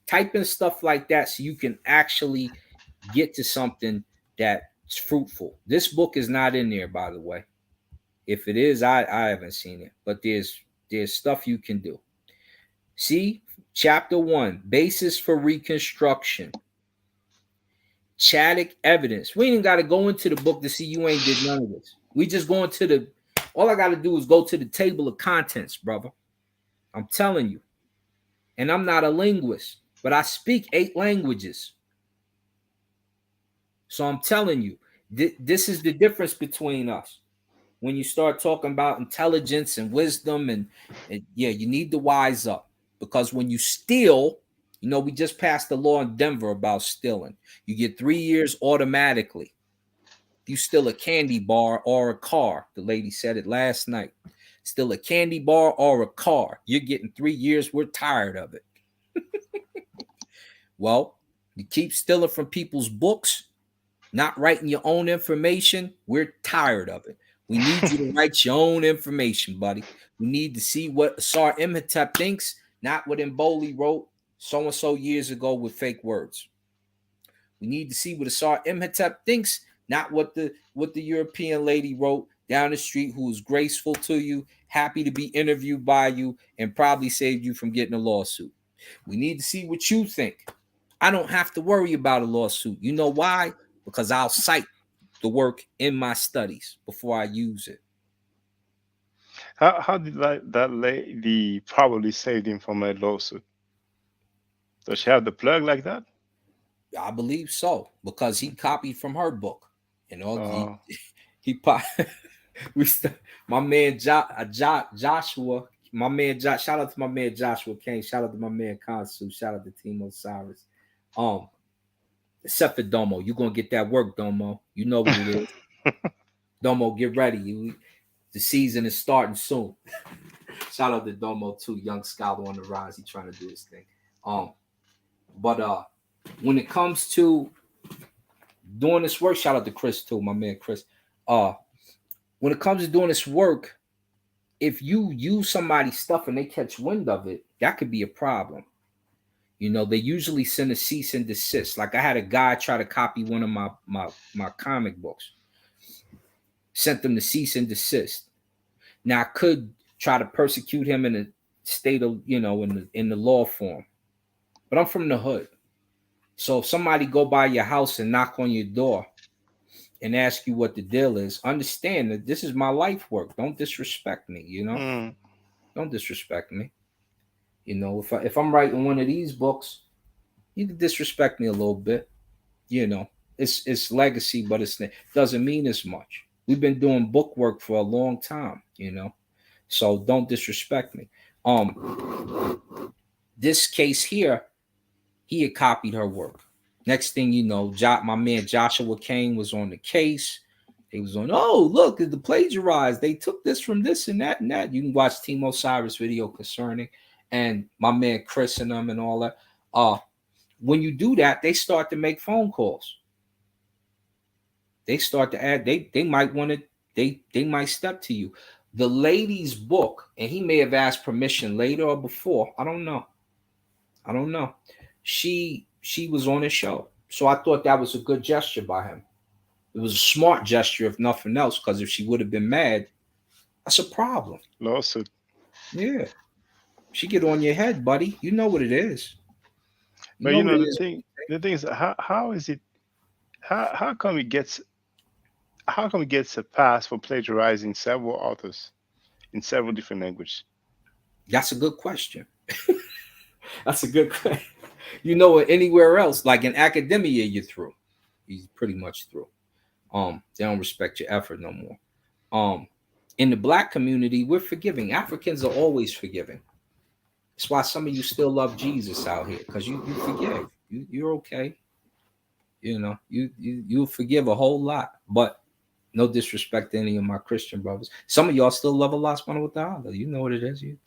Type in stuff like that so you can actually get to something that's fruitful. This book is not in there, by the way. If it is, I haven't seen it. But there's stuff you can do. See, chapter 1, basis for reconstruction. Chadic evidence. We ain't got to go into the book to see you ain't did none of this. We just going to all I got to do is go to the table of contents, brother. I'm telling you. And I'm not a linguist, but I speak 8 languages. So I'm telling you, this is the difference between us. When you start talking about intelligence and wisdom and yeah, you need to wise up. Because when you steal, we just passed the law in Denver about stealing. You get 3 years automatically. You steal a candy bar or a car. The lady said it last night. Steal a candy bar or a car. You're getting 3 years. We're tired of it. Well, you keep stealing from people's books, not writing your own information. We're tired of it. We need you to write your own information, buddy. We need to see what Asar Imhotep thinks, not what Mboli wrote so-and-so years ago with fake words. We need to see what Asar Imhotep thinks, not what the European lady wrote down the street who was graceful to you, happy to be interviewed by you, and probably saved you from getting a lawsuit. We need to see what you think. I don't have to worry about a lawsuit. You know why? Because I'll cite the work in my studies before I use it. How did that lady probably saved him from a lawsuit? Does she have the plug like that? I believe so, because he copied from her book. My man Joshua, my man Josh, shout out to my man Joshua Kane, shout out to my man Kansu, shout out to Team Osiris. Except for Domo, you're gonna get that work, Domo. You know what it is. Domo, get ready. The season is starting soon. Shout out to Domo too, young scholar on the rise. He trying to do his thing. But when it comes to doing this work, shout out to Chris too, my man Chris. When it comes to doing this work, if you use somebody's stuff and they catch wind of it, that could be a problem. They usually send a cease and desist. Like I had a guy try to copy one of my comic books. Sent them to cease and desist. Now I could try to persecute him in a state of, in the law form. But I'm from the hood. So if somebody go by your house and knock on your door and ask you what the deal is, understand that this is my life work. Don't disrespect me, Don't disrespect me. If I'm writing one of these books, you can disrespect me a little bit, it's legacy, but it doesn't mean as much. We've been doing book work for a long time, you know. So don't disrespect me. This case here, he had copied her work. Next thing you know, my man Joshua Kane was on the case. He was on, oh, look, the plagiarized. They took this from this and that and that. You can watch Team Osiris video concerning, and my man Chris and them and all that. When you do that, they start to make phone calls. They start to add, they might want to, they might step to you. The lady's book, and he may have asked permission later or before. I don't know. She was on his show. So I thought that was a good gesture by him. It was a smart gesture, if nothing else, because if she would have been mad, that's a problem. Lawsuit. Yeah. She get on your head, buddy. You know what it is. But you know the thing is, how is it, how come it gets a pass for plagiarizing several authors in several different languages? That's a good question. That's a good question. You know, anywhere else, like in academia, you're through. He's pretty much through. They don't respect your effort no more. In the Black community, we're forgiving. Africans are always forgiving. That's why some of you still love Jesus out here, because you forgive. You're okay. You know, you forgive a whole lot, but no disrespect to any of my Christian brothers. Some of y'all still love Allah subhanahu wa ta'ala. You know what it is. It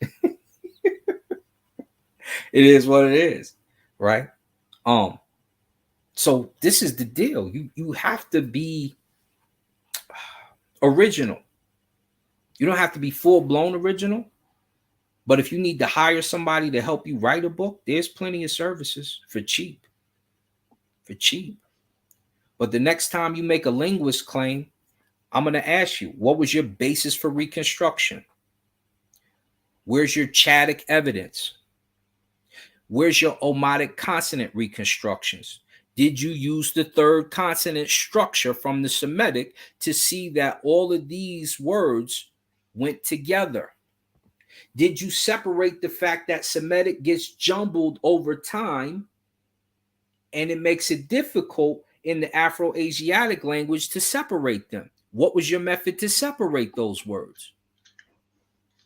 is what it is, right? So this is the deal. You have to be original. You don't have to be full-blown original, but if you need to hire somebody to help you write a book, there's plenty of services for cheap. But the next time you make a linguist claim, I'm going to ask you, what was your basis for reconstruction? Where's your Chadic evidence? Where's your Omotic consonant reconstructions? Did you use the third consonant structure from the Semitic to see that all of these words went together? Did you separate the fact that Semitic gets jumbled over time and it makes it difficult in the Afro-Asiatic language to separate them? What was your method to separate those words?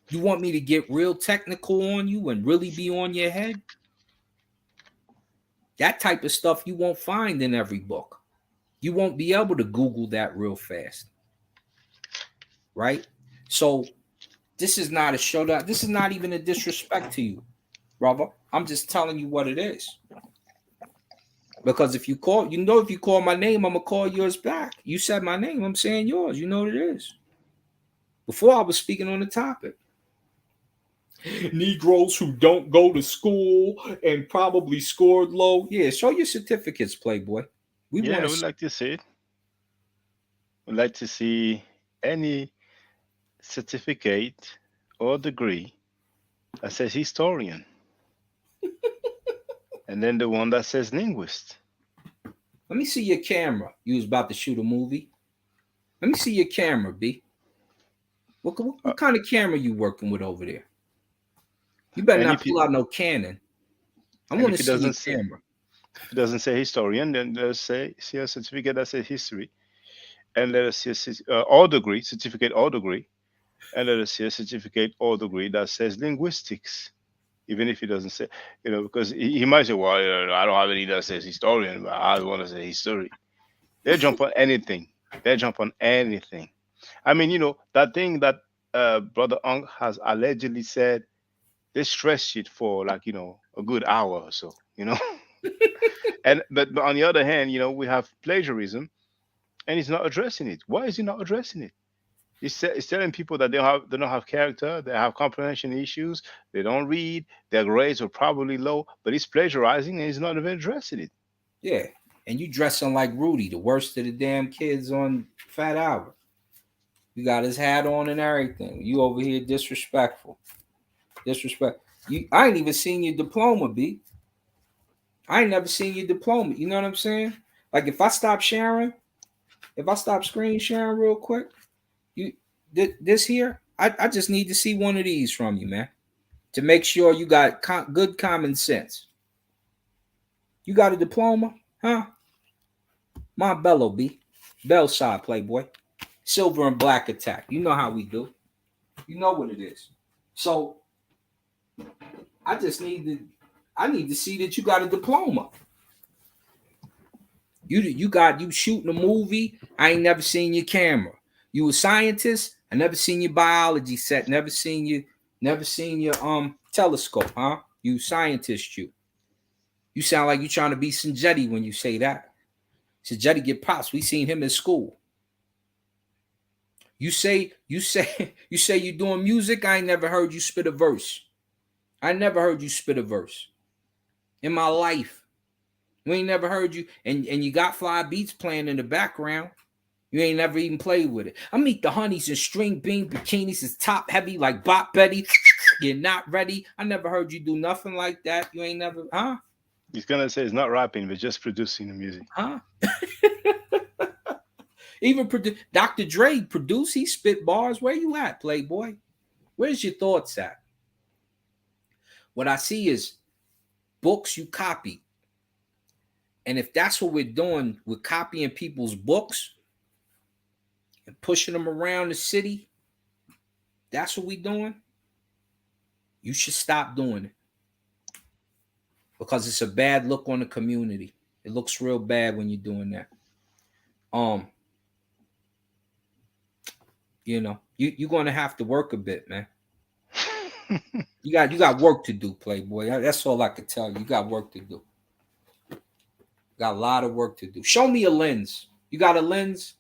You want me to get real technical on you and really be on your head? That type of stuff you won't find in every book. You won't be able to Google that real fast. Right? So this is not a showdown. This is not even a disrespect to you, brother. I'm just telling you what it is. Because if you call my name, I'm going to call yours back. You said my name, I'm saying yours. You know what it is. Before I was speaking on the topic. Negroes who don't go to school and probably scored low. Yeah, show your certificates, Playboy. We'd like to see it. We'd like to see any certificate or degree that says historian. And then the one that says linguist. Let me see your camera. You was about to shoot a movie. Let me see your camera, B. What kind of camera you working with over there? You better not pull out no Canon. I want to see your camera. If it doesn't say historian, then let's see a certificate that says history. And let us see a certificate or degree. And let us see a certificate or degree that says linguistics. Even if he doesn't say, because he might say, well, I don't have any that says historian, but I want to say history. They jump on anything. I mean, that thing that Brother Unk has allegedly said, they stretched it for a good hour or so, but on the other hand, we have plagiarism, and he's not addressing it. Why is he not addressing it? He's telling people that they don't have character, they have comprehension issues, they don't read, their grades are probably low, but he's plagiarizing and he's not even addressing it. Yeah, and you dressing like Rudy, the worst of the damn kids on Fat Albert. You got his hat on and everything. You over here disrespectful. I ain't even seen your diploma, B. I ain't never seen your diploma. You know what I'm saying? Like if I stop screen sharing real quick, this here, I just need to see one of these from you, man, to make sure you got good common sense. You got a diploma, huh? Montbello, B. Bellside, Playboy. Silver and black attack. You know how we do. You know what it is. So I need to see that you got a diploma. You shooting a movie. I ain't never seen your camera. You a scientist. I never seen your biology set. Never seen your telescope, huh? You scientist, you. You sound like you trying to be Sanjetti when you say that. Sanjetti get props. We seen him in school. You say you doing music. I ain't never heard you spit a verse. I never heard you spit a verse in my life. We ain't never heard you, and you got fly beats playing in the background. You ain't never even played with it. I meet the honeys in string bean bikinis is top heavy like Bop Betty. You're not ready. I never heard you do nothing like that. You ain't never, huh? He's gonna say it's not rapping, but just producing the music. Huh? Even Dr. Dre produced. He spit bars. Where you at, Playboy? Where's your thoughts at? What I see is books you copy. And if that's what we're doing, we're copying people's books and pushing them around the city. That's what we're doing. You should stop doing it. Because it's a bad look on the community. It looks real bad when you're doing that. You're gonna have to work a bit, man. You got work to do, Playboy. That's all I could tell you. You got work to do. Got a lot of work to do. Show me a lens. You got a lens?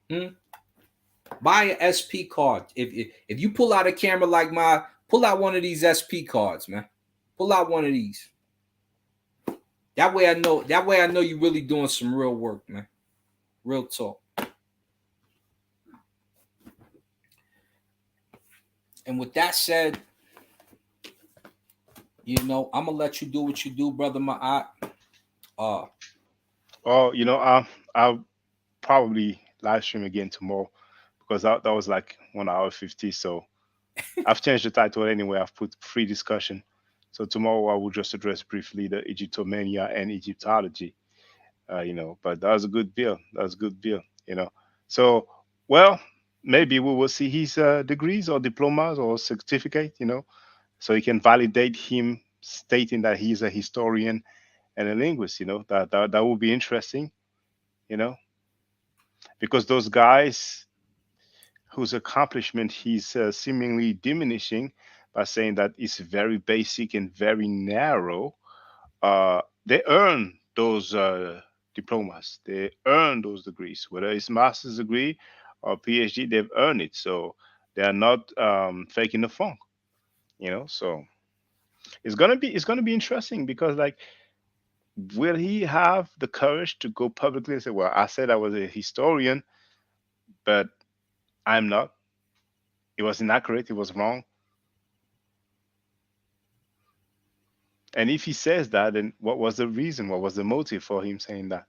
Buy an SP card. If you pull out a camera like mine, pull out one of these SP cards, man. Pull out one of these. That way I know you're really doing some real work, man. Real talk. And with that said, I'm gonna let you do what you do, brother Ma'at. I'll probably live stream again tomorrow because that was like 1 hour 50. So I've changed the title anyway. I've put free discussion. So tomorrow I will just address briefly the Egyptomania and Egyptology. But that was a good bill. So, well, maybe we will see his degrees or diplomas or certificate, so he can validate him stating that he's a historian and a linguist, that would be interesting, because those guys whose accomplishment he's seemingly diminishing by saying that it's very basic and very narrow, they earn those diplomas, they earn those degrees, whether it's master's degree or PhD, they've earned it. So they are not faking the funk, so it's gonna be interesting because, like, will he have the courage to go publicly and say, well, I said I was a historian, but I'm not. It was inaccurate, it was wrong. And if he says that, then what was the reason? What was the motive for him saying that?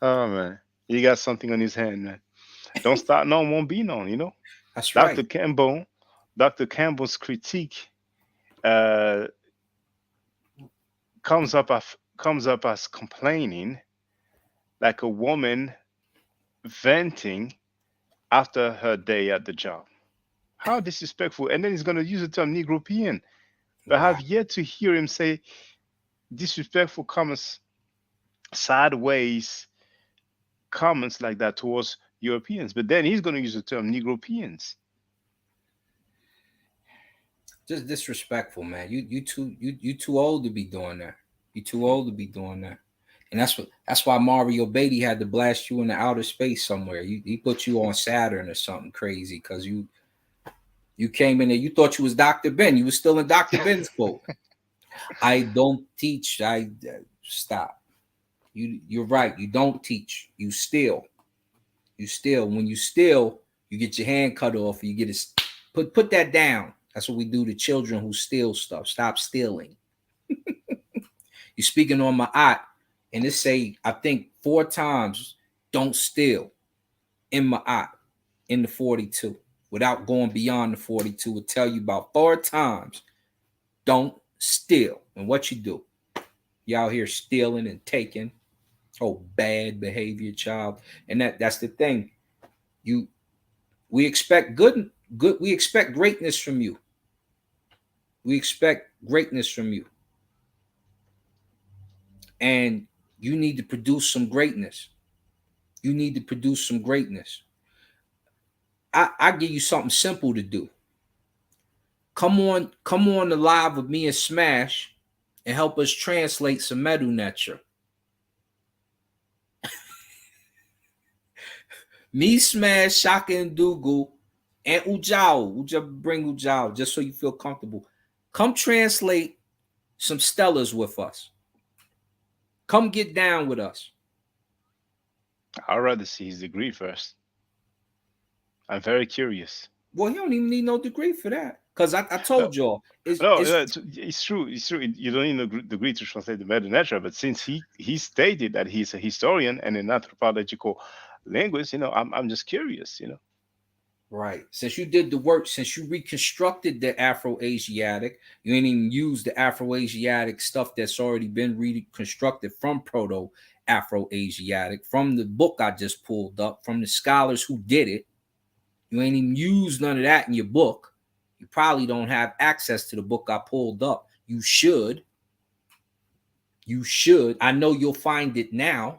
Oh man, he got something on his hand, man. Don't start none, won't be none, That's Dr. right. Dr. Campbell's critique uh, comes up as complaining like a woman venting after her day at the job. How disrespectful. And then he's going to use the term Negropean. But I have yet to hear him say disrespectful comments, sideways comments like that towards Europeans. But then he's going to use the term Negropeans. Just disrespectful, man. You too old to be doing that. You too old to be doing that. And that's why Mario Beatty had to blast you into outer space somewhere. He put you on Saturn or something crazy because you came in there. You thought you was Dr. Ben. You was still in Dr. Ben's quote. I don't teach. Stop. You're right. You don't teach. You steal. When you steal, you get your hand cut off. You get it. Put that down. That's what we do to children who steal stuff. Stop stealing. You're speaking on my eye, and it say, I think 4 times, don't steal in my eye, in the 42. Without going beyond the 42, will tell you about 4 times, don't steal. And what you do? You out here stealing and taking. Oh, bad behavior, child. And that's the thing. We expect good. We expect greatness from you. We expect greatness from you. And you need to produce some greatness. You need to produce some greatness. I give you something simple to do. Come on the live with me and Smash and help us translate some Medu Nature. Me, Smash, Shaka, and Dougal, and Ujao. Bring Ujao just so you feel comfortable. Come translate some stellars with us. Come get down with us. I'd rather see his degree first. I'm very curious. Well, you don't even need no degree for that. Because I told y'all. No, it's true. It's true. You don't need a degree to translate the Medu Nature, but since he stated that he's a historian and an anthropological linguist, I'm just curious, Right. Since you did the work, since you reconstructed the Afro-Asiatic, you ain't even used the Afro-Asiatic stuff that's already been reconstructed from Proto-Afro-Asiatic, from the book I just pulled up, from the scholars who did it. You ain't even used none of that in your book. You probably don't have access to the book I pulled up. You should. You should. I know you'll find it now.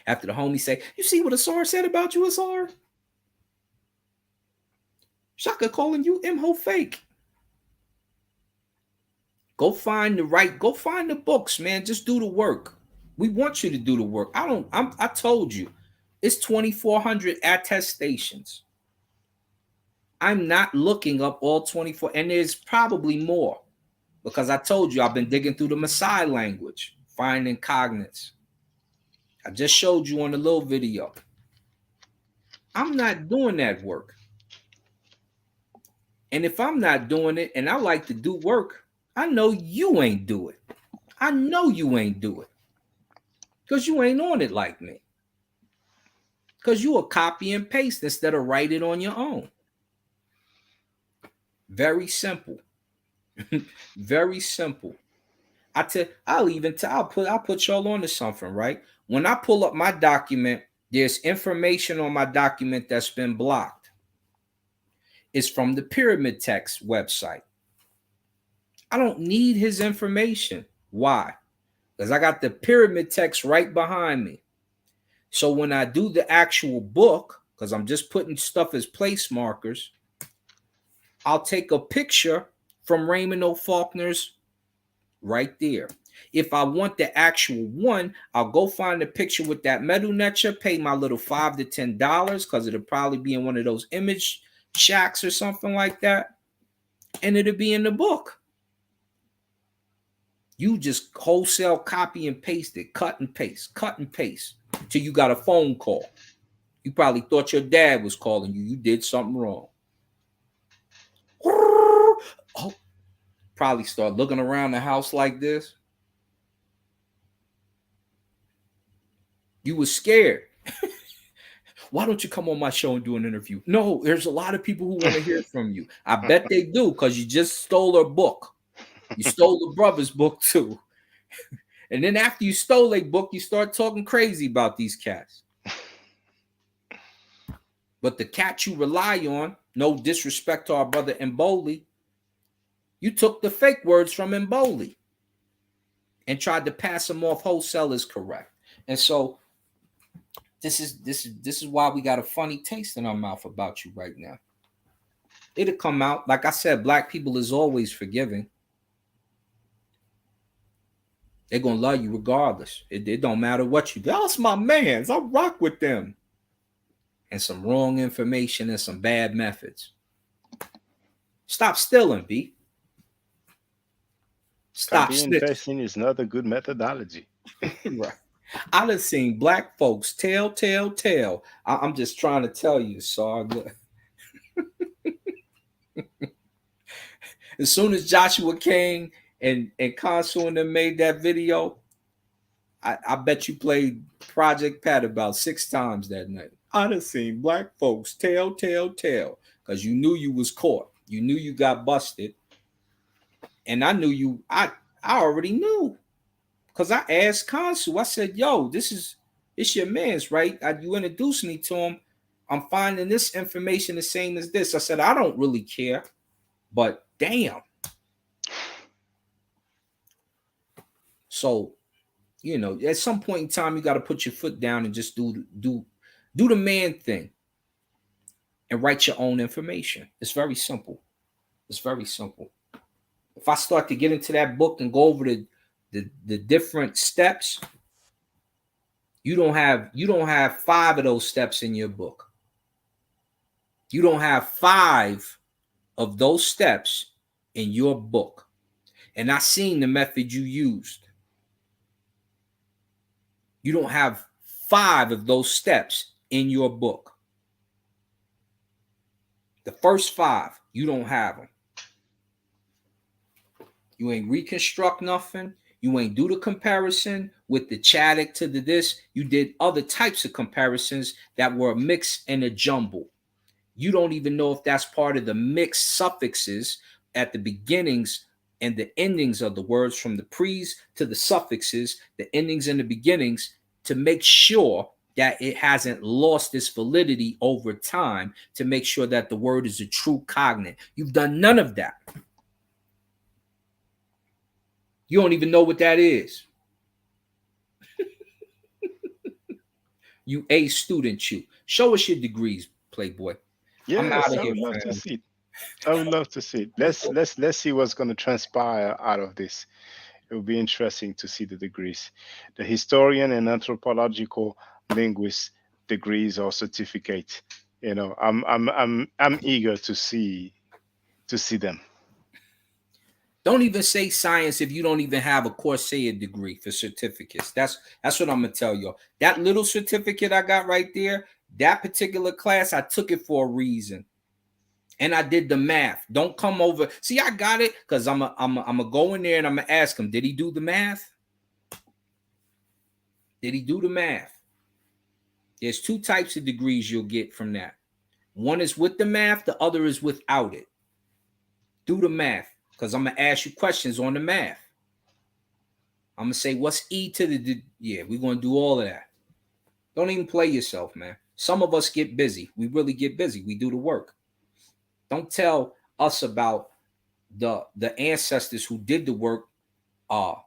After the homie say, you see what Asar said about you, Asar? Shaka calling you Imho fake. Go find the books, man. Just do the work. We want you to do the work. I told you, it's 2,400 attestations. I'm not looking up all 24, and there's probably more because I told you I've been digging through the Maasai language, finding cognates. I just showed you on the little video. I'm not doing that work. And if I'm not doing it and I like to do work, I know you ain't do it. I know you ain't do it. Because you ain't on it like me. Because you a copy and paste instead of write it on your own. Very simple. Very simple. I'll put y'all on to something, right? When I pull up my document, there's information on my document that's been blocked. It's from the Pyramid Text website. I don't need his information. Why? Because I got the Pyramid Text right behind me. So when I do the actual book, because I'm just putting stuff as place markers, I'll take a picture from Raymond O. Faulkner's right there. If I want the actual one, I'll go find a picture with that Medu Nature, pay my little $5 to $10 because it'll probably be in one of those image shacks or something like that. And it'll be in the book. You just wholesale copy and paste it, cut and paste till you got a phone call. You probably thought your dad was calling you. You did something wrong. Oh, probably start looking around the house like this. You were scared. Why don't you come on my show and do an interview? No, there's a lot of people who want to hear from you. I bet they do because you just stole a book. You stole the brother's book too. And then after you stole a book, you start talking crazy about these cats. But the cat you rely on, no disrespect to our brother Mboli, you took the fake words from Mboli and tried to pass them off wholesale as correct. And so this is why we got a funny taste in our mouth about you right now. It'll come out. Like I said, black people is always forgiving. They're gonna love you regardless. It don't matter what you do. That's my mans. I rock with them. And some wrong information and some bad methods. Stop stealing, B. Stop investing is not a good methodology. Right. I done seen black folks tell. I'm just trying to tell you, so as soon as Joshua King and Consul and them made that video, I bet you played Project Pat about 6 times that night. I done seen black folks tell, because you knew you was caught. You knew you got busted. And I knew you, I I already knew. Because I asked Consul, I said, yo, it's your man's, right? You introduced me to him. I'm finding this information the same as this. I said, I don't really care, but damn. So, you know, at some point in time, you got to put your foot down and just do the man thing and write your own information. It's very simple. It's very simple. If I start to get into that book and go over the different steps, you don't have 5 of those steps in your book. You don't have 5 of those steps in your book. And I seen the method you used. You don't have 5 of those steps in your book. The first 5, you don't have them. You ain't reconstruct nothing. You ain't do the comparison with the Chadic to the this. You did other types of comparisons that were a mix and a jumble. You don't even know if that's part of the mixed suffixes at the beginnings and the endings of the words, from the pre's to the suffixes, the endings and the beginnings, to make sure that it hasn't lost its validity over time, to make sure that the word is a true cognate. You've done none of that. You don't even know what that is. You A student, you. Show us your degrees, Playboy. Yes, I would love to see it. I would love to see it. Let's see what's going to transpire out of this. It will be interesting to see the degrees, the historian and anthropological linguist degrees or certificate. You know, I'm eager to see them. Don't even say science if you don't even have a Corsair degree for certificates. That's what I'm gonna tell y'all. That little certificate I got right there, that particular class, I took it for a reason. And I did the math. Don't come over. See, I got it because I'm a go in there and I'm gonna ask him, did he do the math? Did he do the math? There's 2 types of degrees you'll get from that. One is with the math, the other is without it. Do the math, because I'm gonna ask you questions on the math. I'm gonna say, what's E to the yeah, we're gonna do all of that. Don't even play yourself, man. Some of us get busy. We really get busy. We do the work. Don't tell us about the ancestors who did the work, and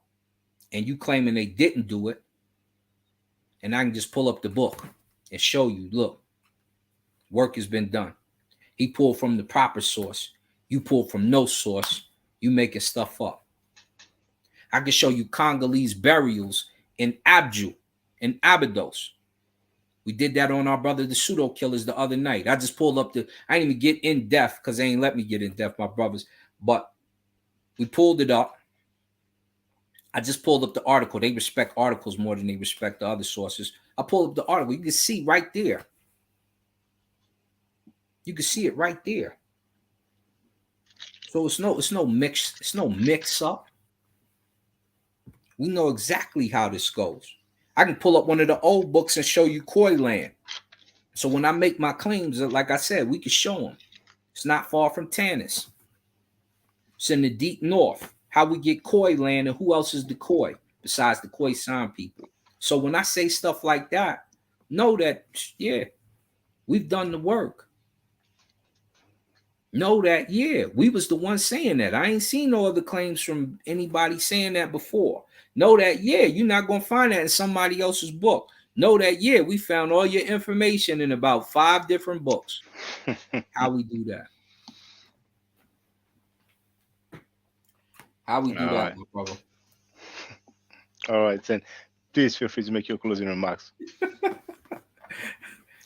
you claiming they didn't do it. And I can just pull up the book and show you, look, work has been done. He pulled from the proper source. You pulled from no source. You making stuff up. I can show you Congolese burials in Abju, in Abydos. We did that on our brother, the pseudo killers, the other night. I just pulled up I didn't even get in depth because they ain't let me get in depth, my brothers. But we pulled it up. I just pulled up the article. They respect articles more than they respect the other sources. I pulled up the article. You can see right there. You can see it right there. So it's no mix up. We know exactly how this goes. I can pull up one of the old books and show you Khoi land. So when I make my claims, like I said, we can show them. It's not far from Tanis. It's in the deep north. How we get Khoi land and who else is the Khoi besides the Khoisan people. So when I say stuff like that, know that, yeah, we've done the work. Know that, yeah, we was the ones saying that. I ain't seen no other claims from anybody saying that before. Know that, yeah, you're not going to find that in somebody else's book. Know that, yeah, we found all your information in about 5 different books. How we do that? How we do that, my brother? All right, then. Please feel free to make your closing remarks.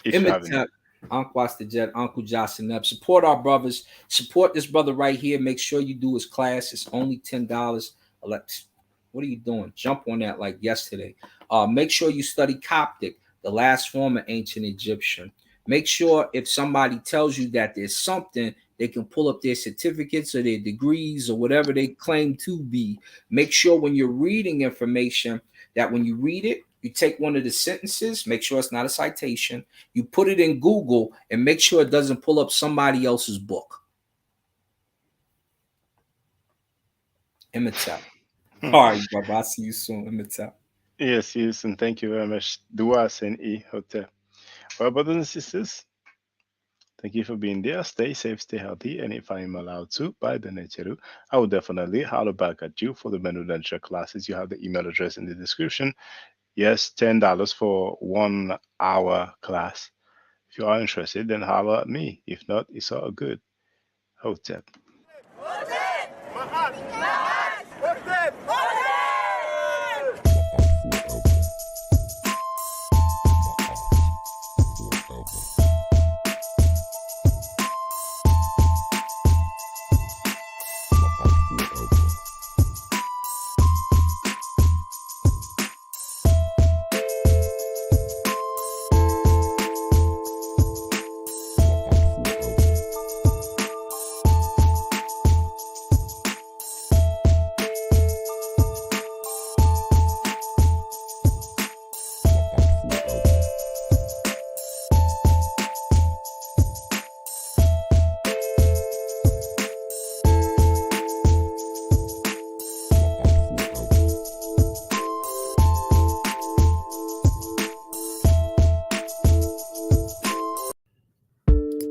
If you have any. Uncle the Jet, Uncle Jocelyn up. Support our brothers. Support this brother right here. Make sure you do his class. It's only $10. What are you doing? Jump on that like yesterday. Make sure you study Coptic, the last form of ancient Egyptian. Make sure if somebody tells you that there's something, they can pull up their certificates or their degrees or whatever they claim to be. Make sure when you're reading information that when you read it, you take one of the sentences, make sure it's not a citation. You put it in Google and make sure it doesn't pull up somebody else's book. Imhotep. All right, brother. I'll see you soon. Let me tell. Yes, yes, and thank you very much. Duas and E Hotel. Well, brothers and sisters, thank you for being there. Stay safe, stay healthy, and if I am allowed to, by the nature, I will definitely holler back at you for the menu lecture classes. You have the email address in the description. Yes, $10 for 1 hour class. If you are interested, then holler at me. If not, it's all good. Hotep.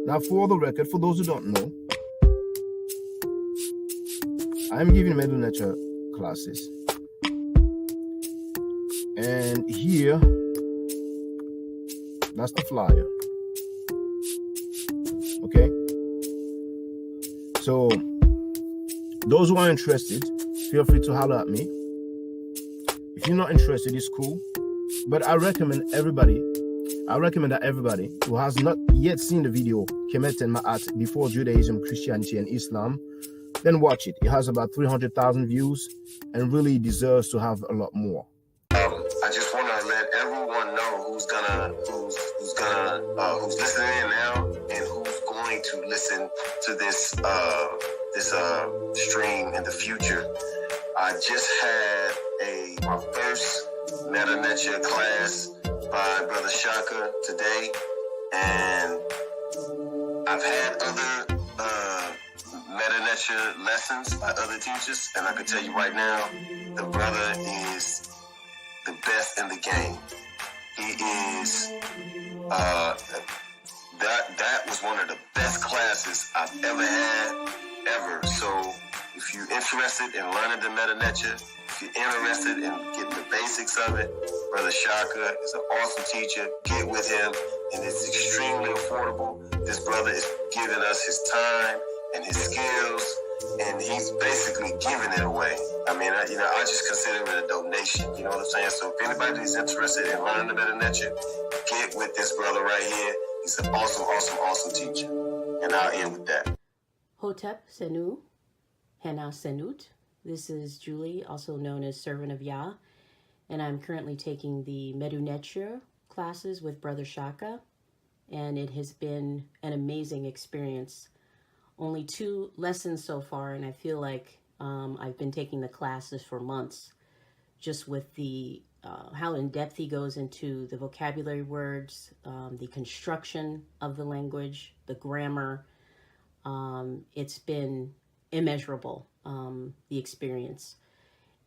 Now, for the record, for those who don't know, I'm giving Medu Nature classes. And here, that's the flyer. Okay? So, those who are interested, feel free to holler at me. If you're not interested, it's cool. But I recommend that everybody who has not yet seen the video Kemet and Ma'at before Judaism, Christianity, and Islam, then watch it. It has about 300,000 views and really deserves to have a lot more. I just want to let everyone know who's listening in now and who's going to listen to this stream in the future. I just had my first Meta Nature class by Brother Shaka today, and I've had other Meta Nature lessons by other teachers, and I can tell you right now, the brother is the best in the game. He is that was one of the best classes I've ever had, ever. So if you're interested in learning the Meta Nature, if you're interested in getting the basics of it, Brother Shaka is an awesome teacher. Get with him, and it's extremely affordable. This brother is giving us his time and his skills, and he's basically giving it away. I mean, I just consider it a donation. You know what I'm saying? So if anybody's interested in learning the Meta Nature, get with this brother right here. He's an awesome, awesome, awesome teacher. And I'll end with that. Hotep Senu, Hena Senut. This is Julie, also known as Servant of Yah, and I'm currently taking the Medu Neture classes with Brother Shaka, and it has been an amazing experience. Only 2 lessons so far, and I feel like I've been taking the classes for months, just with the how in depth he goes into the vocabulary words, the construction of the language, the grammar. It's been immeasurable, the experience.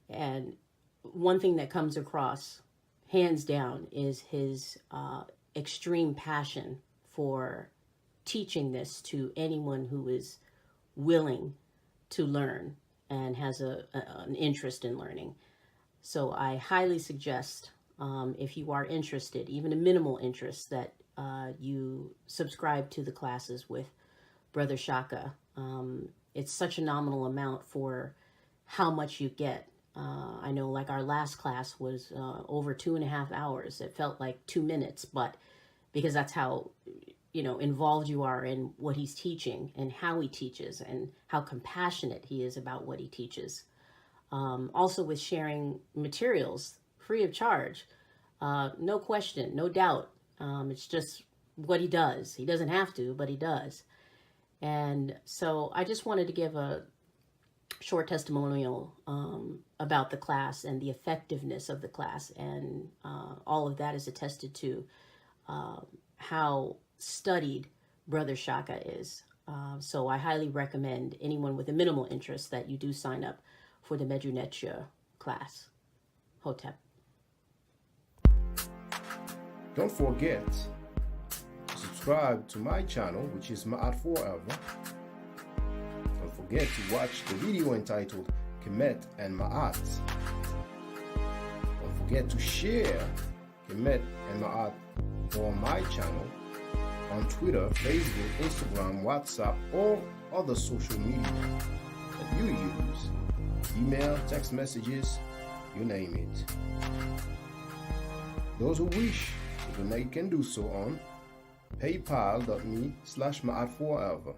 And one thing that comes across, hands down, is his extreme passion for teaching this to anyone who is willing to learn and has an interest in learning. So I highly suggest, if you are interested, even a minimal interest, that you subscribe to the classes with Brother Shaka. It's such a nominal amount for how much you get. I know, like, our last class was over 2.5 hours. It felt like 2 minutes, but because that's how, involved you are in what he's teaching and how he teaches and how compassionate he is about what he teaches. Also with sharing materials free of charge, no question, no doubt. It's just what he does. He doesn't have to, but he does. And so I just wanted to give a short testimonial about the class and the effectiveness of the class, and all of that is attested to how studied Brother Shaka is. So I highly recommend anyone with a minimal interest that you do sign up for the Medu Neture class. Hotep. Don't forget to subscribe to my channel, which is Ma'at Forever. Don't forget to watch the video entitled Kemet and Ma'at. Don't forget to share Kemet and Ma'at on my channel on Twitter, Facebook, Instagram, WhatsApp, or other social media that you use. Email, text messages, you name it. Those who wish to donate can do so on paypal.me/Ma'at Forever.